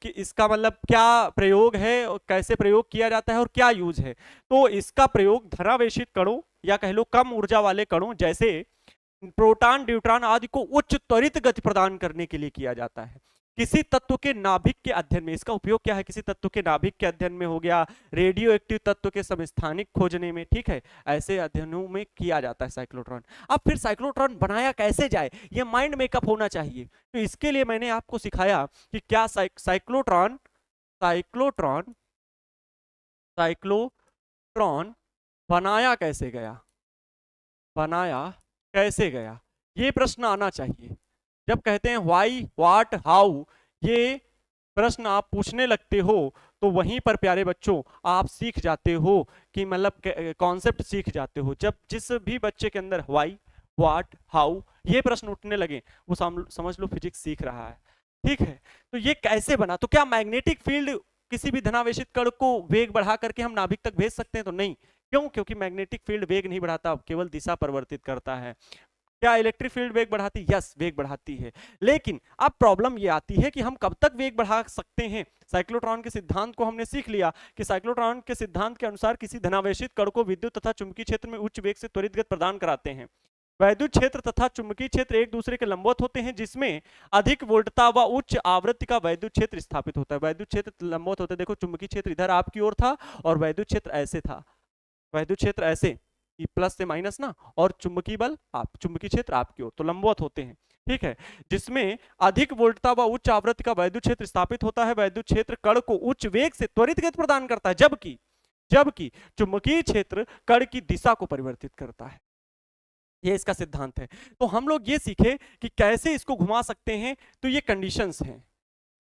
इसका मतलब क्या प्रयोग है और कैसे प्रयोग किया जाता है और क्या यूज है। तो इसका प्रयोग धनावेशित कणों या कह लो कम ऊर्जा वाले कणों जैसे प्रोटॉन न्यूट्रॉन आदि को उच्च त्वरित गति प्रदान करने के लिए किया जाता है। किसी तत्व के नाभिक के अध्ययन में इसका उपयोग क्या है, किसी तत्व के नाभिक के अध्ययन में हो गया, रेडियो एक्टिव तत्व के समस्थानिक खोजने में, ठीक है, ऐसे अध्ययनों में किया जाता है साइक्लोट्रॉन। अब फिर साइक्लोट्रॉन बनाया कैसे जाए, ये माइंड मेकअप होना चाहिए। तो इसके लिए मैंने आपको सिखाया कि क्या साइक्लोट्रॉन साइक्लोट्रॉन साइक्लोट्रॉन बनाया कैसे गया, बनाया कैसे गया, ये प्रश्न आना चाहिए। जब कहते हैं व्हाई व्हाट हाउ, ये प्रश्न आप पूछने लगते हो तो वहीं पर प्यारे बच्चों आप सीख जाते हो कि मतलब कॉन्सेप्ट सीख जाते हो। जब जिस भी बच्चे के अंदर व्हाई व्हाट हाउ ये प्रश्न उठने लगे वो समझ लो फिजिक्स सीख रहा है, ठीक है। तो ये कैसे बना, तो क्या मैग्नेटिक फील्ड किसी भी धनावेशित कण को वेग बढ़ा करके हम नाभिक तक भेज सकते हैं, तो नहीं। क्यों, क्योंकि मैग्नेटिक फील्ड वेग नहीं बढ़ाता, केवल दिशा परिवर्तित करता है। क्या इलेक्ट्रिक फील्ड वेग बढ़ाती है, यस वेग बढ़ाती है। लेकिन अब प्रॉब्लम ये आती है कि हम कब तक वेग बढ़ा सकते हैं। साइक्लोट्रॉन के सिद्धांत को हमने सीख लिया कि साइक्लोट्रॉन के सिद्धांत के अनुसार किसी धनावेशित कण को विद्युत तथा चुंबकीय क्षेत्र में उच्च वेग से त्वरित गति प्रदान कराते हैं। वैद्युत क्षेत्र तथा चुंबकीय क्षेत्र एक दूसरे के लंबवत होते हैं, जिसमें अधिक वोल्टता व उच्च आवृत्ति का वैद्युत क्षेत्र स्थापित होता है। वैद्युत क्षेत्र लंबवत होते हैं, देखो चुंबकीय क्षेत्र इधर आपकी ओर था और वैद्युत क्षेत्र ऐसे था, वैद्युत क्षेत्र ऐसे प्लस से माइनस ना, और चुंबकीय बल आप चुंबकीय क्षेत्र आपकी ओर, तो लंबवत होते हैं, ठीक है। जिसमें अधिक वोल्टता व उच्च आवृत्ति का वैद्युत क्षेत्र स्थापित होता है। वैद्युत क्षेत्र कण को उच्च वेग से त्वरित गति प्रदान करता है, जबकि जबकि चुंबकीय क्षेत्र कण की दिशा को परिवर्तित करता है। ये इसका सिद्धांत है। तो हम लोग ये सीखे कि कैसे इसको घुमा सकते हैं। तो ये कंडीशंस हैं,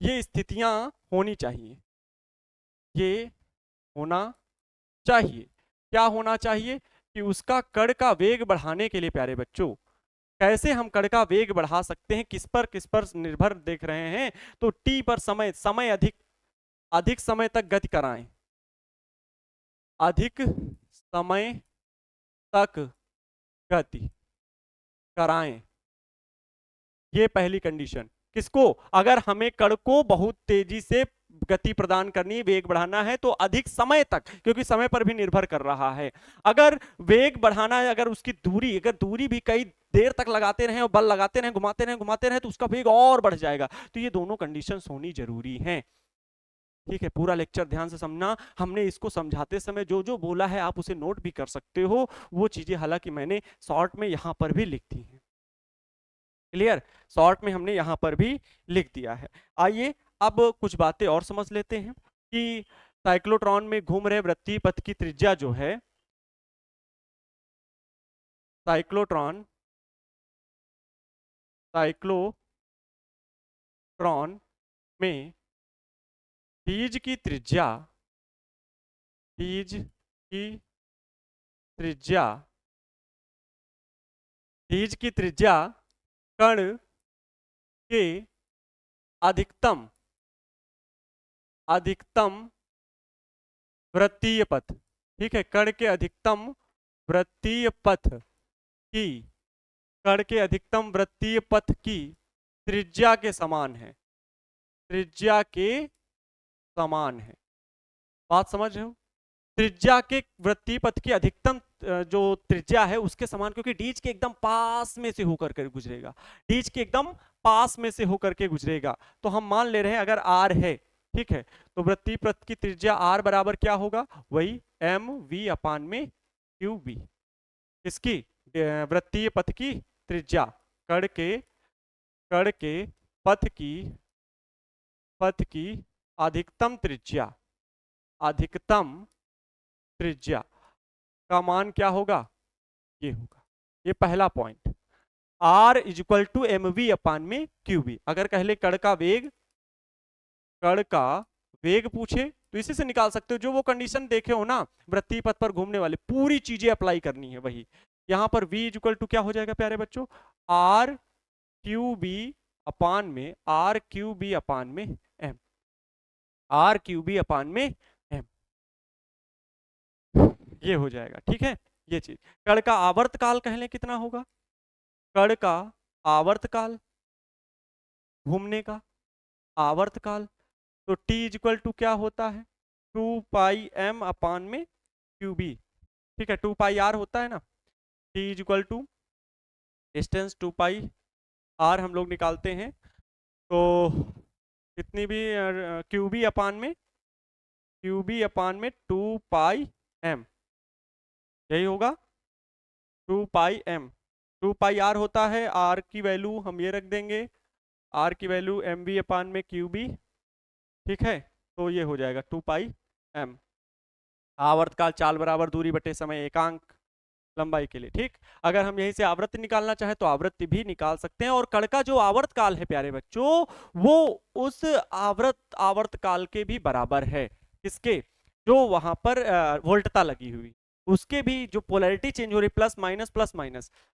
ये स्थितियां होनी चाहिए, ये होना चाहिए। क्या होना चाहिए कि उसका कण का वेग बढ़ाने के लिए प्यारे बच्चों कैसे हम कण का वेग बढ़ा सकते हैं, किस पर निर्भर देख रहे हैं, तो टी पर समय अधिक समय तक गति कराएं, अधिक समय तक गति कराएं, ये पहली कंडीशन। किसको, अगर हमें कण को बहुत तेजी से गति प्रदान करनी, वेग बढ़ाना है तो अधिक समय तक, क्योंकि समय पर भी निर्भर कर रहा है। अगर वेग बढ़ाना है, अगर उसकी दूरी, अगर दूरी भी कई देर तक लगाते रहे और बल लगाते रहे, घुमाते रहे तो उसका वेग और बढ़ जाएगा। तो ये दोनों कंडीशंस होनी जरूरी हैं, ठीक है। पूरा लेक्चर ध्यान से समझना, हमने इसको समझाते समय जो जो बोला है आप उसे नोट भी कर सकते हो, वो चीजें हालांकि मैंने शॉर्ट में यहां पर भी लिख दी है, क्लियर, शॉर्ट में हमने यहां पर भी लिख दिया है। आइए अब कुछ बातें और समझ लेते हैं कि साइक्लोट्रॉन में घूम रहे वृत्तीय पथ की त्रिज्या जो है, साइक्लोट्रॉन में बीज की त्रिज्या, बीज की त्रिज्या, बीज की त्रिज्या कण के अधिकतम वृत्तीय पथ, ठीक है, कण के अधिकतम वृत्तीय पथ की, कण के अधिकतम वृत्तीय पथ की त्रिज्या के समान है, त्रिज्या के समान है। बात समझ रहे हो? त्रिज्या के वृत्तीय पथ की अधिकतम जो त्रिज्या है उसके समान, क्योंकि डीज के एकदम पास में से होकर के गुजरेगा, डीज के एकदम पास में से होकर के गुजरेगा। तो हम मान ले रहे हैं अगर आर है, ठीक है, तो वृत्तीय पथ की त्रिज्या आर बराबर क्या होगा, वही एम वी अपान में क्यू बी। इसकी वृत्तीय पथ की त्रिज्या, कण के पथ की अधिकतम त्रिज्या, अधिकतम त्रिज्या का मान क्या होगा, ये होगा। ये पहला point, R equal to M V upon में क्यू बी। अगर कहले कण का वेग पूछे तो इसी से निकाल सकते हो, जो वो कंडीशन देखे हो ना वृत्तीय पथ पर घूमने वाले, पूरी चीजें अप्लाई करनी है वही। यहां पर V इक्वल टू क्या हो जाएगा प्यारे बच्चों, R क्यू बी अपान में R क्यू बी अपान में M, R क्यू बी अपान में M, ये हो जाएगा, ठीक है। ये चीज कण का आवर्तकाल कह लें कितना होगा, कण का आवर्तकाल, घूमने का आवर्तकाल, तो T इक्वल टू क्या होता है, 2 पाई m अपान में क्यू बी, ठीक है, 2 पाई r होता है ना। T equal to distance 2 pi r हम लोग निकालते हैं, तो कितनी भी क्यू बी अपान में 2 पाई m, यही होगा 2 पाई m। 2 पाई r होता है, r की वैल्यू हम ये रख देंगे, r की वैल्यू एम वी अपान में क्यू बी, ठीक है, तो ये हो जाएगा 2 पाई m। आवर्तकाल चाल बराबर दूरी बटे समय एकांक लंबाई के लिए, ठीक। अगर हम यहीं से आवृत्ति निकालना चाहे तो आवृत्ति भी निकाल सकते हैं, और कण का जो आवर्तकाल है प्यारे बच्चों, वो उस आवर्तकाल के भी बराबर है, किसके, जो वहां पर वोल्टता लगी हुई, उसके भी जो पोलैरिटी चेंज हो रही, प्लस माइनस,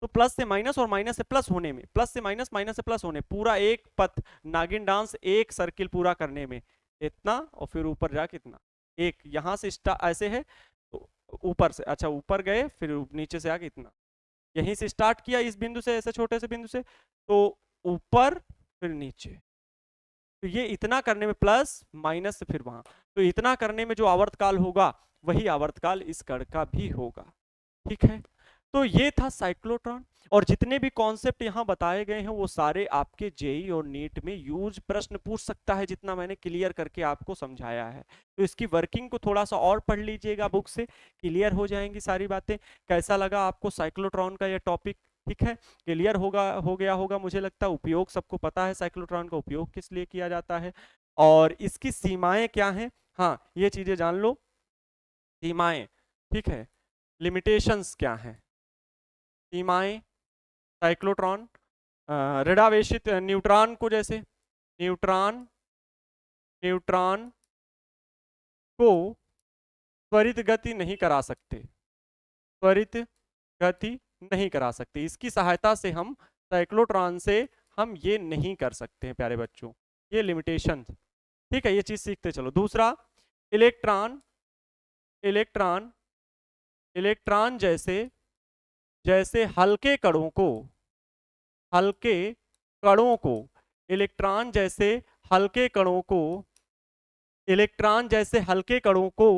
तो प्लस से माइनस और माइनस से प्लस होने में, प्लस से माइनस से प्लस होने, पूरा एक पथ नागिन डांस, एक सर्किल पूरा करने में इतना, और फिर ऊपर जाके इतना, एक यहां से ऐसे है तो ऊपर से, अच्छा ऊपर गए फिर नीचे से आके इतना, यहीं से स्टार्ट किया इस बिंदु से, ऐसे छोटे से बिंदु से, तो ऊपर फिर नीचे, तो ये इतना करने में प्लस माइनस से फिर वहां, तो इतना करने में जो आवर्तकाल होगा वही आवर्तकाल इस कण का भी होगा, ठीक है। तो ये था साइक्लोट्रॉन, और जितने भी कॉन्सेप्ट यहाँ बताए गए हैं वो सारे आपके जेई और नीट में यूज प्रश्न पूछ सकता है, जितना मैंने क्लियर करके आपको समझाया है। तो इसकी वर्किंग को थोड़ा सा और पढ़ लीजिएगा, बुक से क्लियर हो जाएंगी सारी बातें। कैसा लगा आपको साइक्लोट्रॉन का यह टॉपिक, ठीक है, क्लियर हो गया होगा मुझे लगता है। उपयोग सबको पता है साइक्लोट्रॉन का उपयोग किस लिए किया जाता है, और इसकी सीमाएं क्या हैं, हाँ ये चीजें जान लो, सीमाएं, ठीक है, लिमिटेशंस क्या हैं, सीमाएं, साइक्लोट्रॉन ऋणावेशित न्यूट्रॉन को, जैसे न्यूट्रॉन को त्वरित गति नहीं करा सकते, त्वरित गति नहीं करा सकते, इसकी सहायता से हम साइक्लोट्रॉन से हम ये नहीं कर सकते हैं प्यारे बच्चों, ये लिमिटेशन, ठीक है, ये चीज सीखते चलो। दूसरा, इलेक्ट्रॉन जैसे हल्के कणों को, इलेक्ट्रॉन जैसे हल्के कणों को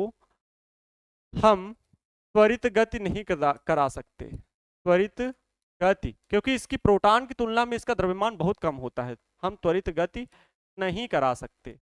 हम त्वरित गति नहीं करा सकते, त्वरित गति, क्योंकि इसकी प्रोटॉन की तुलना में इसका द्रव्यमान बहुत कम होता है, हम त्वरित गति नहीं करा सकते,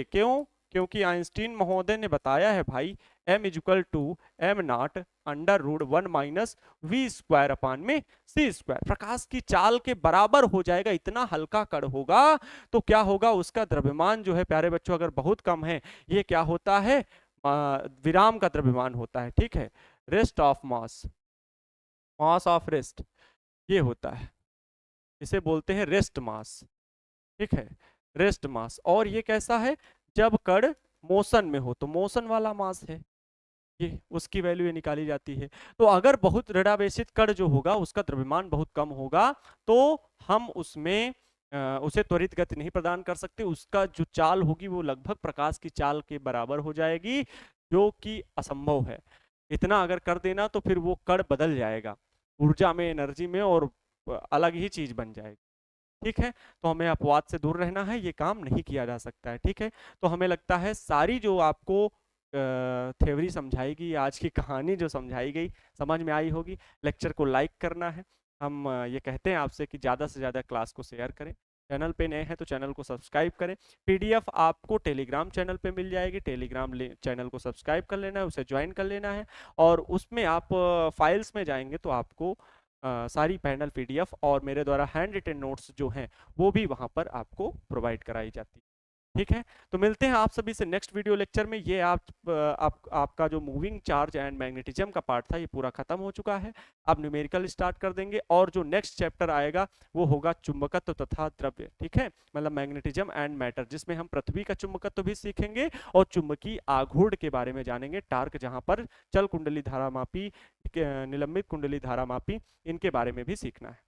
क्यों, क्योंकि आइंस्टीन महोदय ने बताया है भाई, m equal to m not under root 1 minus V square upon में सी स्क्वायर, प्रकाश की चाल के बराबर हो जाएगा, इतना हल्का कण होगा तो क्या होगा, उसका द्रव्यमान जो है प्यारे बच्चों अगर बहुत कम है, ये क्या होता है, विराम का द्रव्यमान होता है, ठीक है, rest of mass of rest, ये होता है, इसे बोलते हैं रेस्ट मास, ठीक है, रेस्ट मास। और ये कैसा है, जब कण मोशन में हो तो मोशन वाला मास है, ये उसकी वैल्यू ये निकाली जाती है। तो अगर बहुत ऋणावेशित कण जो होगा उसका द्रव्यमान बहुत कम होगा तो हम उसमें उसे त्वरित गति नहीं प्रदान कर सकते, उसका जो चाल होगी वो लगभग प्रकाश की चाल के बराबर हो जाएगी, जो कि असंभव है। इतना अगर कर देना तो फिर वो कण बदल जाएगा ऊर्जा में, एनर्जी में, और अलग ही चीज बन जाएगी। ठीक है, तो हमें अपवाद से दूर रहना है, ये काम नहीं किया जा सकता है। ठीक है, तो हमें लगता है सारी जो आपको थ्योरी समझाई गई, आज की कहानी जो समझाई गई, समझ में आई होगी। लेक्चर को लाइक करना है। हम ये कहते हैं आपसे कि ज़्यादा से ज़्यादा क्लास को शेयर करें। चैनल पे नए हैं तो चैनल को सब्सक्राइब करें। पीडीएफ आपको टेलीग्राम चैनल पे मिल जाएगी, टेलीग्राम चैनल को सब्सक्राइब कर लेना है, उसे ज्वाइन कर लेना है, और उसमें आप फाइल्स में जाएंगे तो आपको सारी पैनल पीडीएफ और मेरे द्वारा हैंड रिटन नोट्स जो हैं वो भी वहाँ पर आपको प्रोवाइड कराई जाती है। ठीक है, तो मिलते हैं आप सभी से नेक्स्ट वीडियो लेक्चर में। ये आपका जो मूविंग चार्ज एंड मैग्नेटिज्म का पार्ट था ये पूरा खत्म हो चुका है। अब न्यूमेरिकल स्टार्ट कर देंगे, और जो नेक्स्ट चैप्टर आएगा वो होगा चुंबकत्व तथा द्रव्य। ठीक है, मतलब मैग्नेटिज्म एंड मैटर, जिसमें हम पृथ्वी का चुंबकत्व भी सीखेंगे और चुंबकीय आघूर्ण के बारे में जानेंगे, टार्क जहां पर चल कुंडली धारामापी, निलंबित कुंडली धारामापी, इनके बारे में भी सीखना है।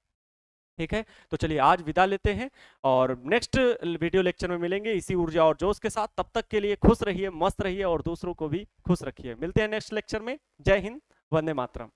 ठीक है, तो चलिए आज विदा लेते हैं और नेक्स्ट वीडियो लेक्चर में मिलेंगे इसी ऊर्जा और जोश के साथ। तब तक के लिए खुश रहिए, मस्त रहिए और दूसरों को भी खुश रखिए। मिलते हैं नेक्स्ट लेक्चर में। जय हिंद, वंदे मातरम।